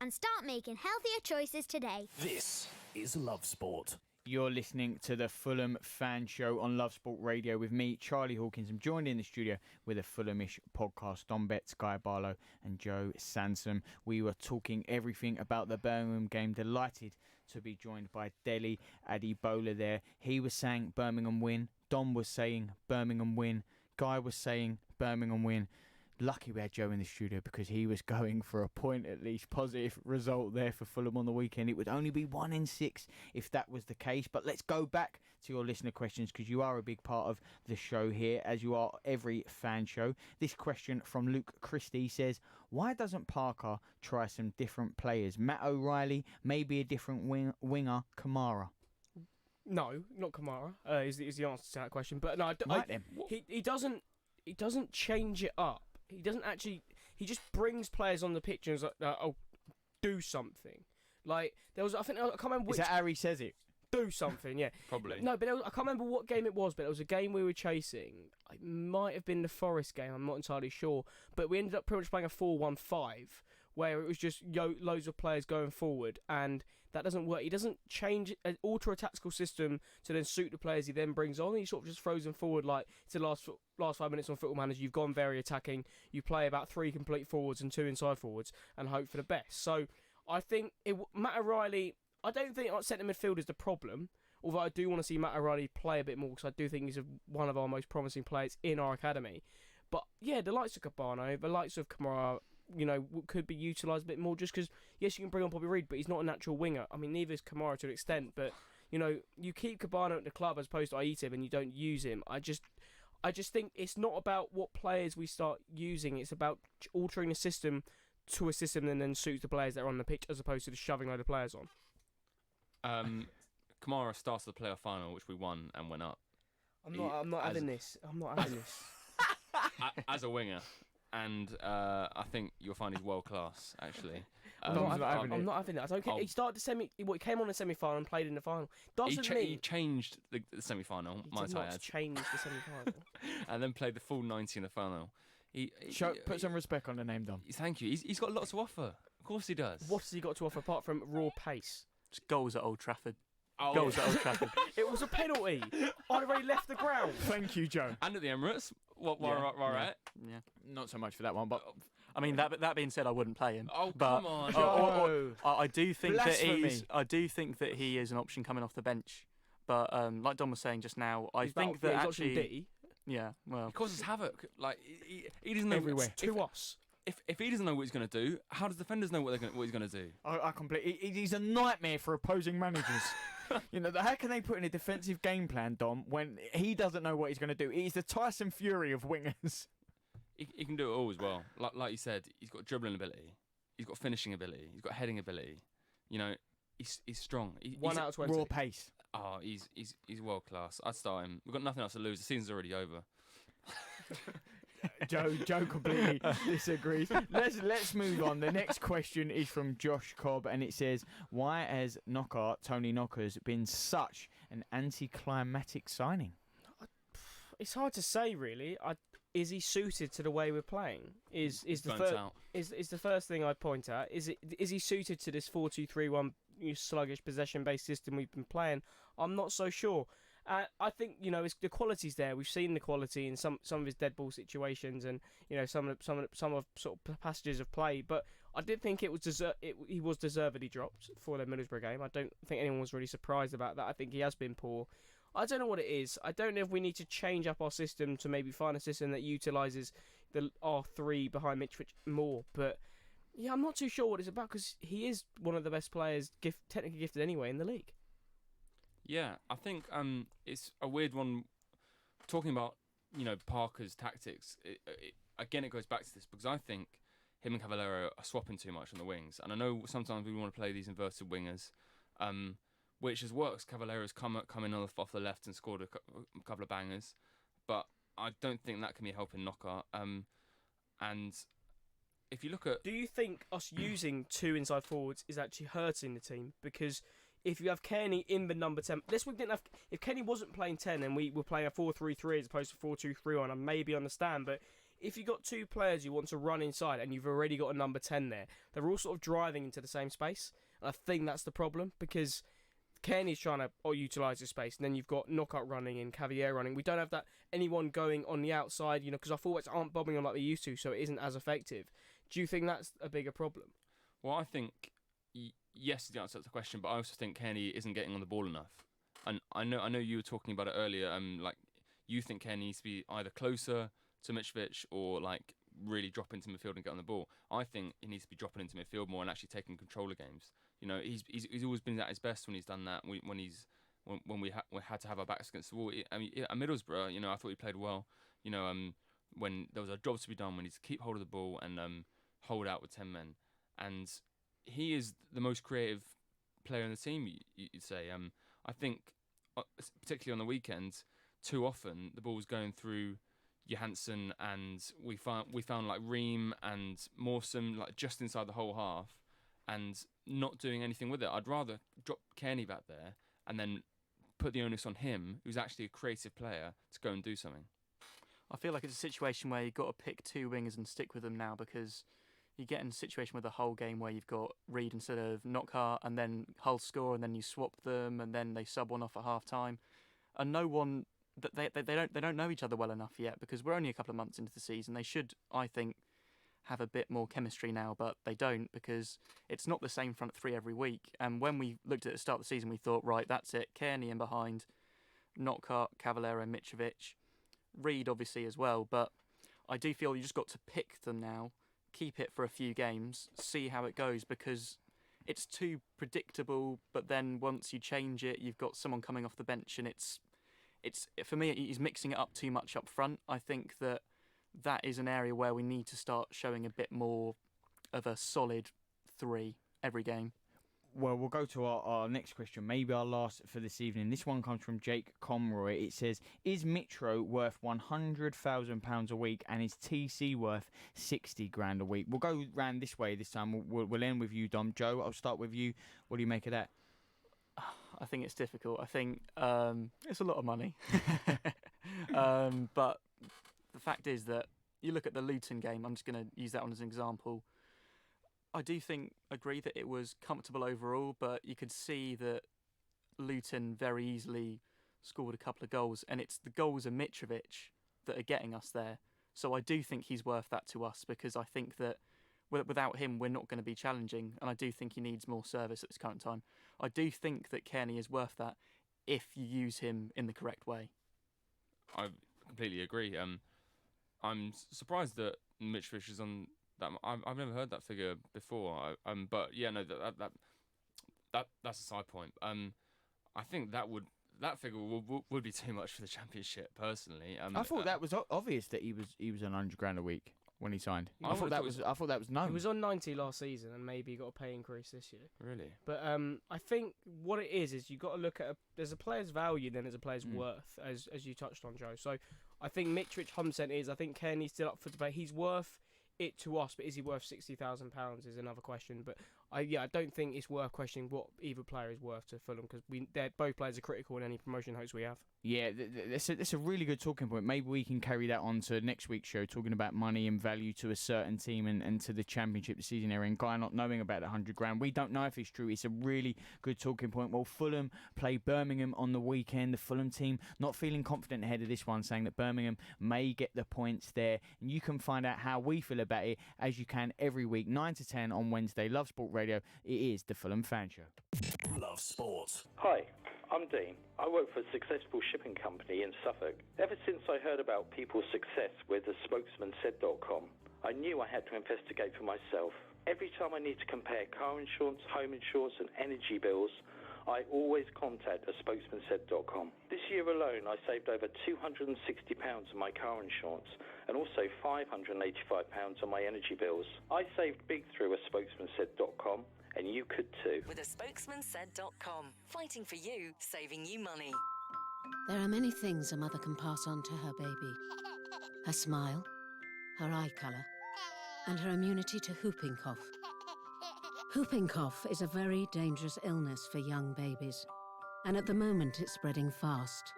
and start making healthier choices today. This is Love Sport. You're listening to the Fulham Fan Show on Love Sport Radio with me, Charlie Hawkins. I'm joined in the studio with a Fulhamish podcast, Don Betts, Guy Barlow and Joe Sansom. We were talking everything about the Birmingham game. Delighted to be joined by Dele Adibola there. He was saying Birmingham win. Don was saying Birmingham win. Guy was saying Birmingham win. Lucky we had Joe in the studio because he was going for a point at least. Positive result there for Fulham on the weekend. It would only be 1 in 6 if that was the case. But let's go back to your listener questions because you are a big part of the show here, as you are every fan show. This question from Luke Christie says, why doesn't Parker try some different players? Matt O'Reilly, maybe a different winger, Kamara. No, not Kamara. Is the answer to that question? But no, he doesn't change it up. He doesn't actually. He just brings players on the pitch and is like, "Oh, do something." Like there was, I can't remember which. Is that how he says it? Do something, yeah. Probably. No, but I can't remember what game it was. But it was a game we were chasing. It might have been the Forest game. I'm not entirely sure. But we ended up pretty much playing a 4-1-5, where it was just loads of players going forward, and that doesn't work. He doesn't alter a tactical system to then suit the players he then brings on. He sort of just throws them forward like it's the last 5 minutes on Football Manager. You've gone very attacking. You play about 3 complete forwards and 2 inside forwards and hope for the best. So I think Matt O'Reilly, I don't think centre midfield is the problem, although I do want to see Matt O'Reilly play a bit more because I do think he's one of our most promising players in our academy. But yeah, the likes of Cabano, the likes of Kamara, could be utilised a bit more just because, yes, you can bring on Bobby Reid, but he's not a natural winger. I mean, neither is Kamara to an extent, but, you keep Cabano at the club as opposed to Aita and you don't use him. I just think it's not about what players we start using. It's about altering the system to a system that then suits the players that are on the pitch as opposed to just shoving a load of players on. Kamara started the playoff final, which we won and went up. I'm not having this. As a winger. And I think you'll find he's world class, actually. I'm not having it. I don't care. He started he came on the semi-final and played in the final. He changed the semi-final. He did not change the semi-final. And then played the full 90 in the final. Put some respect on the name, Dom. Thank you. He's got lots to offer. Of course he does. What has he got to offer apart from raw pace? Just goals at Old Trafford. Goals at Old Trafford. It was a penalty. I'd already left the ground. Thank you, Joe. And at the Emirates. Right? Yeah. Not so much for that one, but I mean that being said, I wouldn't play him. Oh, but, come on! I do think that he is an option coming off the bench. But like Don was saying just now, I think that he's actually, D. yeah, well, he causes havoc. Like he doesn't know everywhere to us. if he doesn't know what he's going to do, how does defenders know what he's going to do? I completely. He's a nightmare for opposing managers. How can they put in a defensive game plan, Dom, when he doesn't know what he's going to do? He's the Tyson Fury of wingers. He can do it all as well. Like you said, he's got dribbling ability, he's got finishing ability, he's got heading ability. He's strong. He's 1 out of 20. Raw pace. Oh, he's world class. I'd start him. We've got nothing else to lose. The season's already over. Joe completely disagrees. Let's move on. The next question is from Josh Cobb, and it says, "Why has Tony Knockers been such an anticlimactic signing?" It's hard to say, really. Is he suited to the way we're playing? Is the first thing I'd point at. Is he suited to this 4-2-3-1 sluggish possession-based system we've been playing? I'm not so sure. I think it's, the quality's there. We've seen the quality in some of his dead ball situations, and some of sort of passages of play. But I did think he was deservedly dropped for the Middlesbrough game. I don't think anyone was really surprised about that. I think he has been poor. I don't know what it is. I don't know if we need to change up our system to maybe find a system that utilises the R3 behind Mitrovic more. But yeah, I'm not too sure what it's about, because he is one of the best players, technically gifted anyway, in the league. Yeah, I think it's a weird one. Talking about Parker's tactics, it goes back to this, because I think him and Cavallero are swapping too much on the wings, and I know sometimes we want to play these inverted wingers, which has worked. Cavallero's come in off the left and scored a couple of bangers, but I don't think that can be helping Knockout. And if you look at, do you think us using two inside forwards is actually hurting the team? Because if you have Kenny in the number 10, this week didn't have. If Kenny wasn't playing 10 and we were playing a 4-3-3 as opposed to 4-2-3-1, I maybe understand. But if you got two players you want to run inside and you've already got a number 10 there, they're all sort of driving into the same space. And I think that's the problem, because Kenny's trying to utilise his space, and then you've got Knockout running and Cavalier running. We don't have that anyone going on the outside, because our forwards aren't bobbing on like they used to, so it isn't as effective. Do you think that's a bigger problem? Well, I think yes is the answer to the question, but I also think Kenny isn't getting on the ball enough. And I know you were talking about it earlier. Like you think Kenny needs to be either closer to Mitrovic or like really drop into midfield and get on the ball. I think he needs to be dropping into midfield more and actually taking control of games. He's always been at his best when he's done that. When we had to have our backs against the wall. At Middlesbrough, I thought he played well. When there was a job to be done, when he's to keep hold of the ball and hold out with 10 men, and he is the most creative player in the team. You'd say. I think, particularly on the weekends, too often the ball was going through Johansson, and we found like Ream and Mawson like just inside the whole half, and not doing anything with it. I'd rather drop Kearney back there and then put the onus on him, who's actually a creative player, to go and do something. I feel like it's a situation where you've got to pick two wingers and stick with them now, because you get in a situation with the whole game where you've got Reed instead of Knockhart, and then Hull score, and then you swap them, and then they sub one off at half time, and no one they don't know each other well enough yet, because we're only a couple of months into the season. They should, I think, have a bit more chemistry now, but they don't, because it's not the same front three every week. And when we looked at the start of the season, we thought, right, that's it. Kearney in behind, Knockhart, Cavallero, Mitrovic, Reed obviously as well. But I do feel you just got to pick them now, keep it for a few games, see how it goes, because it's too predictable. But then once you change it, you've got someone coming off the bench, and it's for me, he's mixing it up too much up front. I think that is an area where we need to start showing a bit more of a solid three every game. Well, we'll go to our next question, maybe our last for this evening. This one comes from Jake Comroy. It says, is Mitro worth £100,000 a week, and is TC worth 60 grand a week? We'll go round this way this time. We'll end with you, Dom. Joe, I'll start with you. What do you make of that? I think it's difficult. I think it's a lot of money. But the fact is that you look at the Luton game, I'm just going to use that one as an example. I do agree that it was comfortable overall, but you could see that Luton very easily scored a couple of goals, and it's the goals of Mitrovic that are getting us there. So I do think he's worth that to us, because I think that without him, we're not going to be challenging, and I do think he needs more service at this current time. I do think that Kearney is worth that if you use him in the correct way. I completely agree. I'm surprised that Mitrovic is on I've never heard that figure before. But yeah, no, that's a side point. I think that figure would be too much for the Championship, personally. I thought that was obvious that he was on £100,000 a week when he signed. I thought that was known. He was on 90 last season, and maybe he got a pay increase this year. Really? But I think what it is you got to look at there's a player's value, then there's a player's worth, as you touched on, Joe. So I think Mitrovic Humsent is. I think Kearney's still up for debate. He's worth it to us, but is he worth £60,000 is another question. But I don't think it's worth questioning what either player is worth to Fulham, because both players are critical in any promotion hopes we have. Yeah, that's a really good talking point. Maybe we can carry that on to next week's show, talking about money and value to a certain team and to the Championship this season area. And Guy not knowing about the £100,000, we don't know if it's true. It's a really good talking point. Well, Fulham play Birmingham on the weekend. The Fulham team not feeling confident ahead of this one, saying that Birmingham may get the points there. And you can find out how we feel about it as you can every week, 9 to 10 on Wednesday. Love Sport Radio. It is the Fulham Fan Show. Love Sport. Hi, I'm Dean. I work for a successful shipping company in Suffolk. Ever since I heard about people's success with the spokesmansaid.com, I knew I had to investigate for myself. Every time I need to compare car insurance, home insurance and energy bills, I always contact a spokesmansaid.com. This year alone, I saved over £260 on my car insurance and also £585 on my energy bills. I saved big through a spokesmansaid.com, and you could too. With a spokesmansaid.com. Fighting for you, saving you money. There are many things a mother can pass on to her baby. Her smile, her eye colour, and her immunity to whooping cough. Whooping cough is a very dangerous illness for young babies, and at the moment it's spreading fast.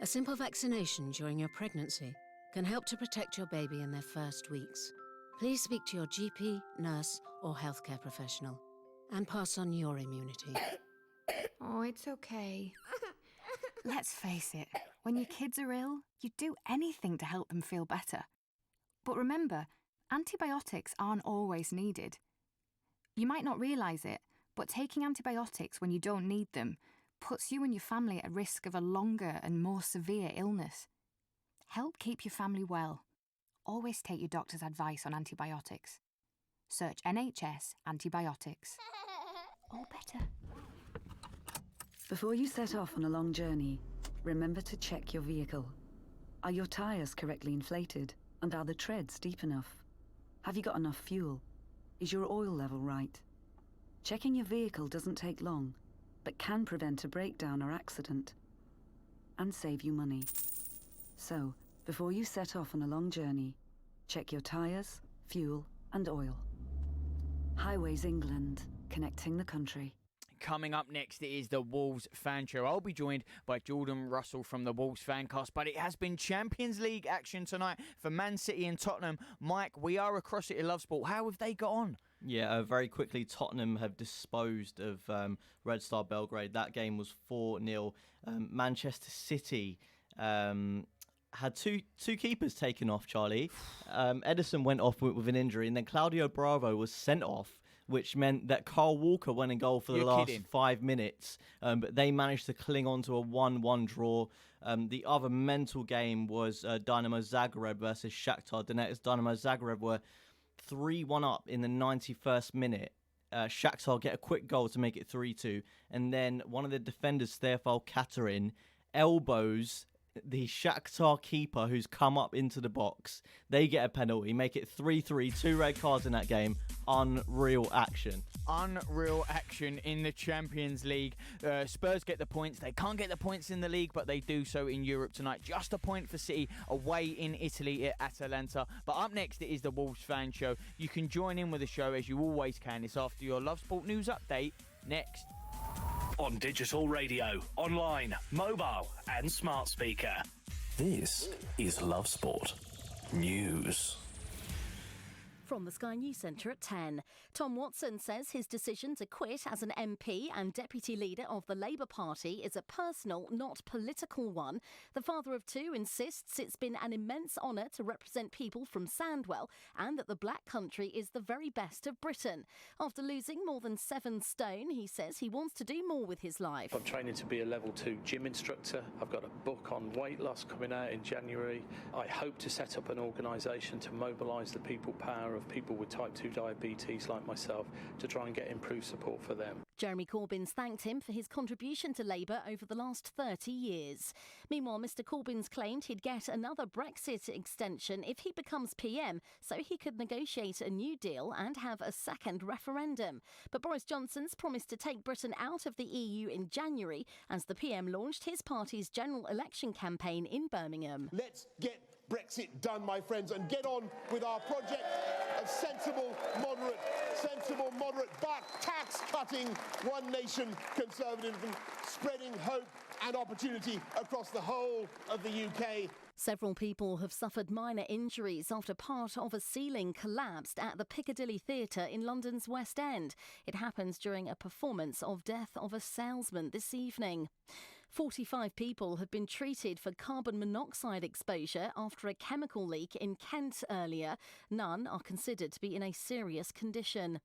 A simple vaccination during your pregnancy can help to protect your baby in their first weeks. Please speak to your GP, nurse, or healthcare professional and pass on your immunity. Oh, it's okay. Let's face it, when your kids are ill, you'd do anything to help them feel better. But remember, antibiotics aren't always needed. You might not realise it, but taking antibiotics when you don't need them puts you and your family at risk of a longer and more severe illness. Help keep your family well. Always take your doctor's advice on antibiotics. Search NHS antibiotics. All better. Before you set off on a long journey, remember to check your vehicle. Are your tyres correctly inflated? And are the treads deep enough? Have you got enough fuel? Is your oil level right? Checking your vehicle doesn't take long, but can prevent a breakdown or accident, and save you money. So, before you set off on a long journey, check your tyres, fuel, and oil. Highways England, connecting the country. Coming up next, it is the Wolves Fan Show. I'll be joined by Jordan Russell from the Wolves Fancast, but it has been Champions League action tonight for Man City and Tottenham. Mike, we are across it in Love Sport. How have they got on? Yeah, very quickly, Tottenham have disposed of Red Star Belgrade. That game was 4-0. Manchester City had two keepers taken off, Charlie. Edison went off with an injury, and then Claudio Bravo was sent off, which meant that Carl Walker went in goal for the last 5 minutes. But they managed to cling on to a 1-1 draw. The other mental game was Dynamo Zagreb versus Shakhtar Donetsk. Dynamo Zagreb were 3-1 up in the 91st minute. Shakhtar get a quick goal to make it 3-2. And then one of the defenders, Stefan Katarin, elbows the Shakhtar keeper who's come up into the box. They get a penalty, make it 3-3, 2 red cards in that game. Unreal action. Unreal action in the Champions League. Spurs get the points. They can't get the points in the league, but they do so in Europe tonight. Just a point for City away in Italy at Atalanta. But up next, it is the Wolves Fan Show. You can join in with the show as you always can. It's after your Love Sport news update next. On digital radio, online, mobile and smart speaker. This is Love Sport News. From the Sky News Centre at 10. Tom Watson says his decision to quit as an MP and deputy leader of the Labour Party is a personal, not political one. The father of two insists it's been an immense honour to represent people from Sandwell and that the Black Country is the very best of Britain. After losing more than 7 stone, he says he wants to do more with his life. I'm training to be a level 2 gym instructor. I've got a book on weight loss coming out in January. I hope to set up an organisation to mobilise the people power of people with type 2 diabetes like myself to try and get improved support for them. Jeremy Corbyn's thanked him for his contribution to Labour over the last 30 years. Meanwhile, Mr Corbyn's claimed he'd get another Brexit extension if he becomes PM, so he could negotiate a new deal and have a second referendum. But Boris Johnson's promised to take Britain out of the EU in January as the PM launched his party's general election campaign in Birmingham. Let's get Brexit done, my friends, and get on with our project of sensible, moderate, but tax-cutting, one nation conservatism, spreading hope and opportunity across the whole of the UK. Several people have suffered minor injuries after part of a ceiling collapsed at the Piccadilly Theatre in London's West End. It happens during a performance of Death of a Salesman this evening. 45 people have been treated for carbon monoxide exposure after a chemical leak in Kent earlier. None are considered to be in a serious condition.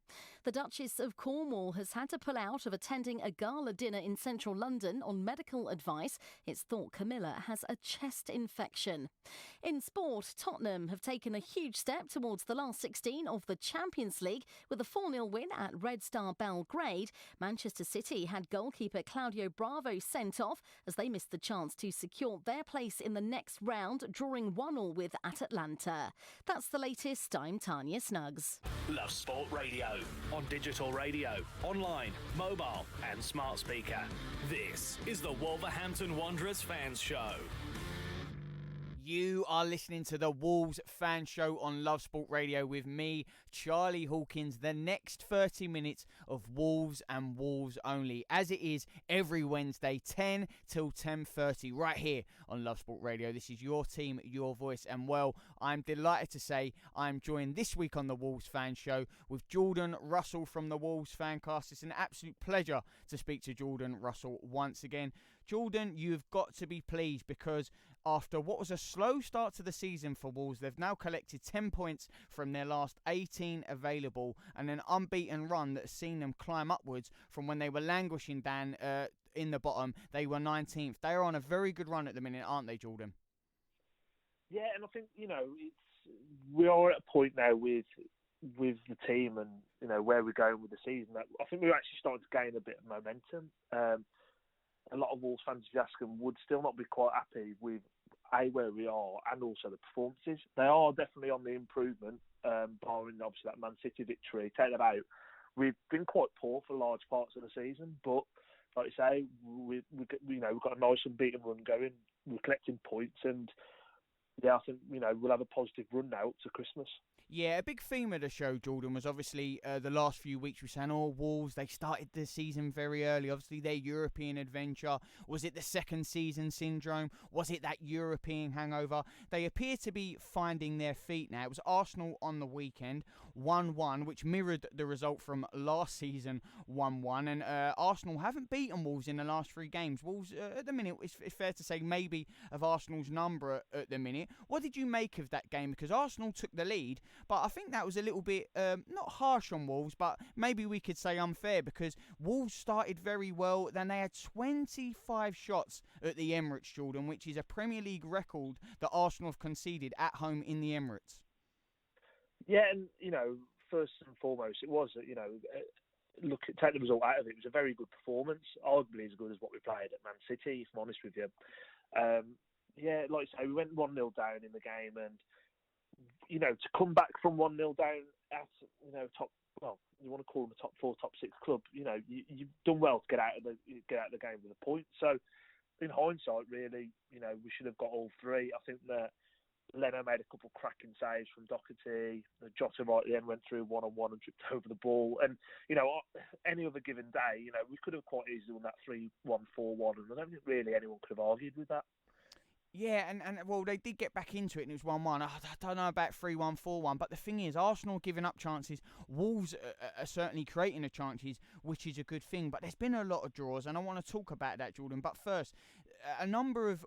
The Duchess of Cornwall has had to pull out of attending a gala dinner in central London on medical advice. It's thought Camilla has a chest infection. In sport, Tottenham have taken a huge step towards the last 16 of the Champions League with a 4-0 win at Red Star Belgrade. Manchester City had goalkeeper Claudio Bravo sent off as they missed the chance to secure their place in the next round, drawing 1-1 with at Atlanta. That's the latest. I'm Tanya Snuggs. Love Sport Radio. On digital radio, online, mobile and smart speaker. This is the Wolverhampton Wanderers Fans Show. You are listening to the Wolves Fan Show on Love Sport Radio with me, Charlie Hawkins. The next 30 minutes of Wolves and Wolves only, as it is every Wednesday, 10 till 10:30, right here on Love Sport Radio. This is your team, your voice, and well, I'm delighted to say I'm joined this week on the Wolves Fan Show with Jordan Russell from the Wolves Fancast. It's an absolute pleasure to speak to Jordan Russell once again. Jordan, you've got to be pleased because after what was a slow start to the season for Wolves, they've now collected 10 points from their last 18 available and an unbeaten run that has seen them climb upwards from when they were languishing down in the bottom. They were 19th. They are on a very good run at the minute, aren't they, Jordan? Yeah, and I think, we are at a point now with the team and, where we're going with the season. That I think we're actually starting to gain a bit of momentum. A lot of Wolves fans, if you ask them, would still not be quite happy with where we are and also the performances. They are definitely on the improvement, barring obviously that Man City victory. Take that out. We've been quite poor for large parts of the season, but like you say, we've got a nice unbeaten run going. We're collecting points, and I think we'll have a positive run now to Christmas. Yeah, a big theme of the show, Jordan, was obviously the last few weeks we were saying, Wolves, they started the season very early. Obviously, their European adventure. Was it the second season syndrome? Was it that European hangover? They appear to be finding their feet now. It was Arsenal on the weekend, 1-1, which mirrored the result from last season, 1-1. And Arsenal haven't beaten Wolves in the last 3 games. Wolves, at the minute, it's fair to say, maybe of Arsenal's number at the minute. What did you make of that game? Because Arsenal took the lead, but I think that was a little bit, not harsh on Wolves, but maybe we could say unfair, because Wolves started very well. Then they had 25 shots at the Emirates, Jordan, which is a Premier League record that Arsenal have conceded at home in the Emirates. Yeah, and, first and foremost, it was, take the result out of it. It was a very good performance, arguably as good as what we played at Man City, if I'm honest with you. Like I say, we went 1-0 down in the game, and to come back from 1-0 down at top, well, you want to call them a top 4, top 6 club, you've done well to get out of the game with a point. So in hindsight, really, we should have got all 3. I think that Leno made a couple of cracking saves from Doherty. Jota right at the end went through 1-on-1 and tripped over the ball. And any other given day, we could have quite easily won that 3-1, 4-1, and I don't think really anyone could have argued with that. Yeah, and well, they did get back into it, and it was 1-1. I don't know about 3-1, 4-1, but the thing is, Arsenal giving up chances. Wolves are certainly creating the chances, which is a good thing. But there's been a lot of draws, and I want to talk about that, Jordan. But first, a number of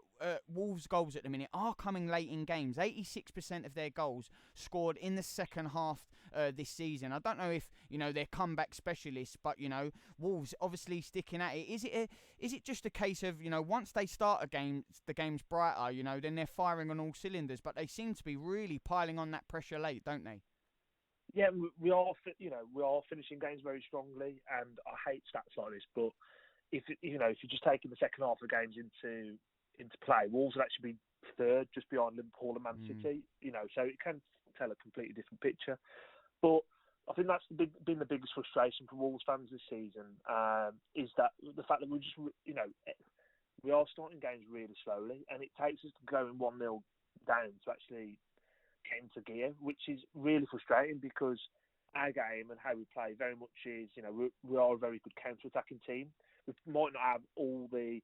Wolves' goals at the minute are coming late in games. 86% of their goals scored in the second half this season. I don't know if they're comeback specialists, but Wolves obviously sticking at it. Is it just a case of once they start a game, the game's brighter, then they're firing on all cylinders? But they seem to be really piling on that pressure late, don't they? Yeah, we are. We are finishing games very strongly, and I hate stats like this, but if you're just taking the second half of the games into play, Wolves would actually be third, just behind Liverpool and Man City. So it can tell a completely different picture. But I think that's been the biggest frustration for Wolves fans this season, is that the fact that we are starting games really slowly, and it takes us going 1-0 down to actually get into gear, which is really frustrating because our game and how we play very much is, we are a very good counter-attacking team. We might not have all the,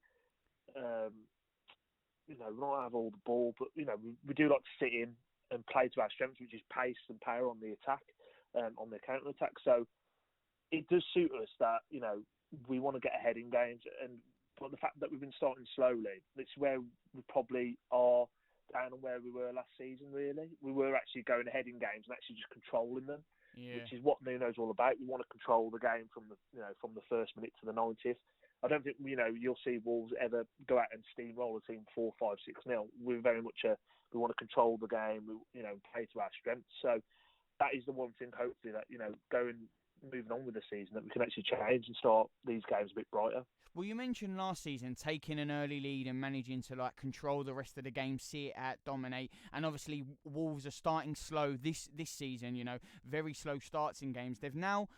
we don't have all the ball, but we do like to sit in and play to our strengths, which is pace and power on the attack, on the counter-attack. So it does suit us that we want to get ahead in games, but the fact that we've been starting slowly, it's where we probably are down on where we were last season. Really, we were actually going ahead in games and actually just controlling them, which is what Nuno's all about. We want to control the game from the first minute to the 90th. I don't think you'll see Wolves ever go out and steamroll a team 4-5-6-0. We're very much we want to control the game, play to our strengths. So that is the one thing, hopefully, that moving on with the season, that we can actually change and start these games a bit brighter. Well, you mentioned last season taking an early lead and managing to control the rest of the game, see it out, dominate, and obviously Wolves are starting slow this season. Very slow starts in games. They've now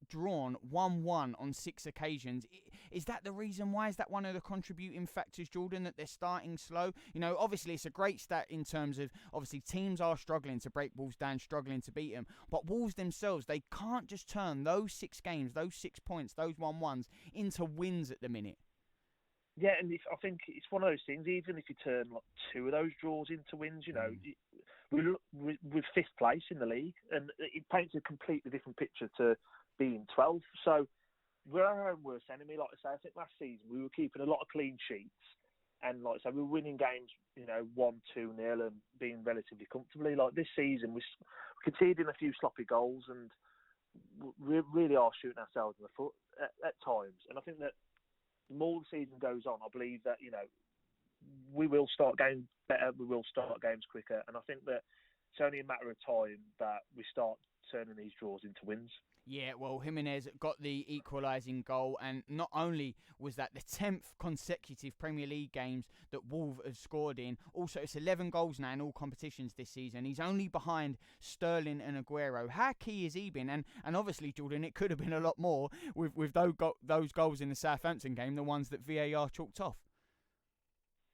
drawn 1-1 on 6 occasions. Is that the reason why? Is that one of the contributing factors, Jordan, that they're starting slow? Obviously it's a great stat in terms of, obviously, teams are struggling to break Wolves down, struggling to beat them, but Wolves themselves, they can't just turn those 6 games, those 6 points, those 1-1s into wins at the minute. Yeah, and I think it's one of those things, even if you turn 2 of those draws into wins, we're 5th place in the league, and it paints a completely different picture to being 12th. So we're our own worst enemy. Like I say, I think last season we were keeping a lot of clean sheets, and like I say, we were winning games, 1-2-0 and being relatively comfortably. Like this season, we're conceding a few sloppy goals, and we really are shooting ourselves in the foot at times. And I think that the more the season goes on, I believe that we will start games better, we will start games quicker, and I think that it's only a matter of time that we start turning these draws into wins. Yeah, well, Jimenez got the equalising goal, and not only was that the 10th consecutive Premier League games that Wolves have scored in, also it's 11 goals now in all competitions this season. He's only behind Sterling and Aguero. How key has he been? And obviously, Jordan, it could have been a lot more with those goals in the Southampton game, the ones that VAR chalked off.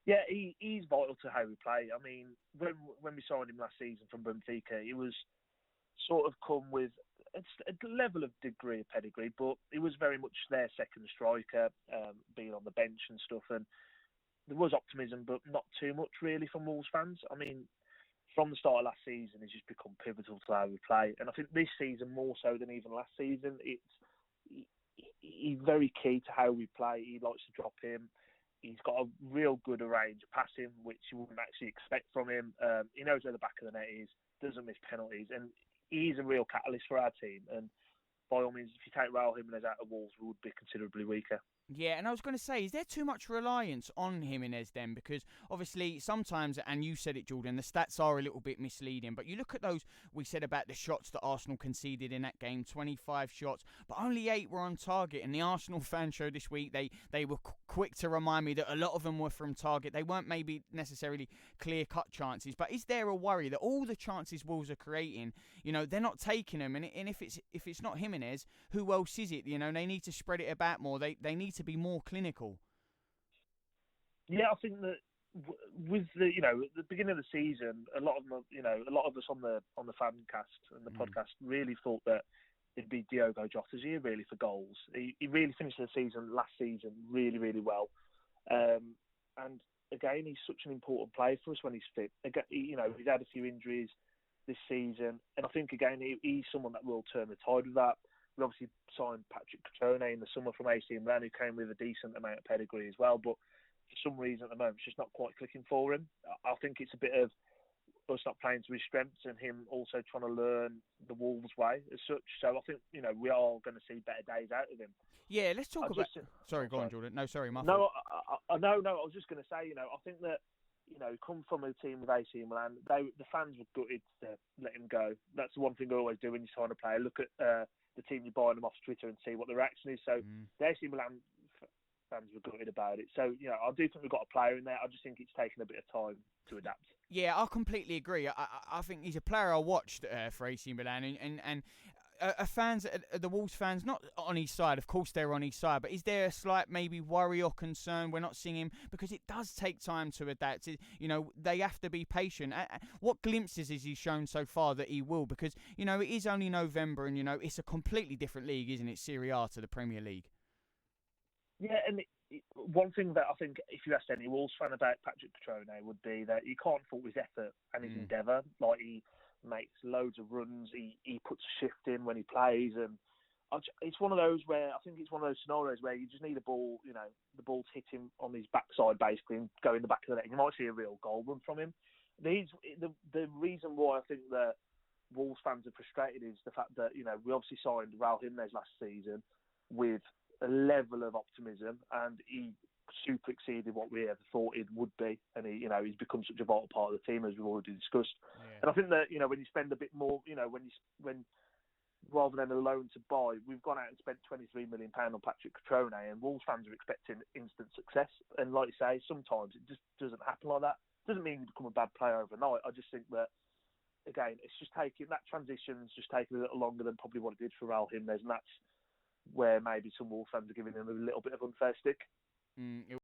Yeah, he's vital to how we play. I mean, when we signed him last season from Benfica, it was sort of come with a level of degree of pedigree, but it was very much their second striker, being on the bench and stuff. And there was optimism, but not too much really from Wolves fans. I mean, from the start of last season, he's just become pivotal to how we play. And I think this season, more so than even last season, he's very key to how we play. He likes to drop in. He's got a real good range of passing, which you wouldn't actually expect from him. He knows where the back of the net is, doesn't miss penalties, and he's a real catalyst for our team. And by all means, if you take Raul Jimenez out of Wolves, we would be considerably weaker. Yeah, and I was going to say, is there too much reliance on Jimenez then? Because obviously sometimes, and you said it, Jordan, the stats are a little bit misleading. But you look at those, we said about the shots that Arsenal conceded in that game, 25 shots, but only 8 were on target. And the Arsenal fan show this week, they were quick to remind me that a lot of them were from target. They weren't maybe necessarily clear-cut chances. But is there a worry that all the chances Wolves are creating, they're not taking them? And if it's not Jimenez, who else is it? They need to spread it about more. They need to be more clinical. Yeah, I think that with the at the beginning of the season, a lot of us on the fancast and the podcast really thought that it'd be Diogo Jota's year really for goals. He really finished the season last season really, really well, and again he's such an important player for us when he's fit. Again, he's had a few injuries this season, and I think again he's someone that will turn the tide with that. We obviously signed Patrick Cutrone in the summer from AC Milan, who came with a decent amount of pedigree as well, but for some reason at the moment it's just not quite clicking for him. I think it's a bit of us not playing to his strengths and him also trying to learn the Wolves way as such. So I think, we are going to see better days out of him. Yeah, let's talk about... Sorry, go on, Jordan. No, sorry, my fault. No, I was just going to say, I think that you know, come from a team with AC Milan. The fans were gutted to let him go. That's the one thing I always do when you sign a player. Look at the team you're buying them off Twitter and see what the reaction is. So the AC Milan fans were gutted about it. So, you know, I do think we've got a player in there. I just think it's taken a bit of time to adapt. Yeah, I completely agree. I think he's a player I watched for AC Milan, and fans, the Wolves fans, not on his side. Of course, they're on his side, but is there a slight maybe worry or concern we're not seeing him because it does take time to adapt? You know, they have to be patient. What glimpses has he shown so far that he will? Because you know, it is only November, and you know, it's a completely different league, isn't it? Serie A to the Premier League. Yeah, and one thing that I think if you asked any Wolves fan about Patrick Cutrone would be that you can't fault his effort and his endeavour. Like, he makes loads of runs, he puts a shift in when he plays, and it's one of those where I think it's one of those scenarios where you just need a ball, you know, the ball's hit him on his backside basically and go in the back of the net. You might see a real goal run from him. The reason why I think that Wolves fans are frustrated is the fact that, you know, we obviously signed Raul Jimenez last season with a level of optimism, and he super exceeded what we ever thought it would be, and he's become such a vital part of the team as we've already discussed. Yeah. And I think that, you know, when you spend a bit more, you know, when rather than a loan to buy, we've gone out and spent £23 million on Patrick Cutrone, and Wolves fans are expecting instant success. And like you say, sometimes it just doesn't happen like that. Doesn't mean you become a bad player overnight. I just think that, again, it's just taking that transition's just taking a little longer than probably what it did for Raul Jimenez, and that's where maybe some Wolves fans are giving him a little bit of unfair stick.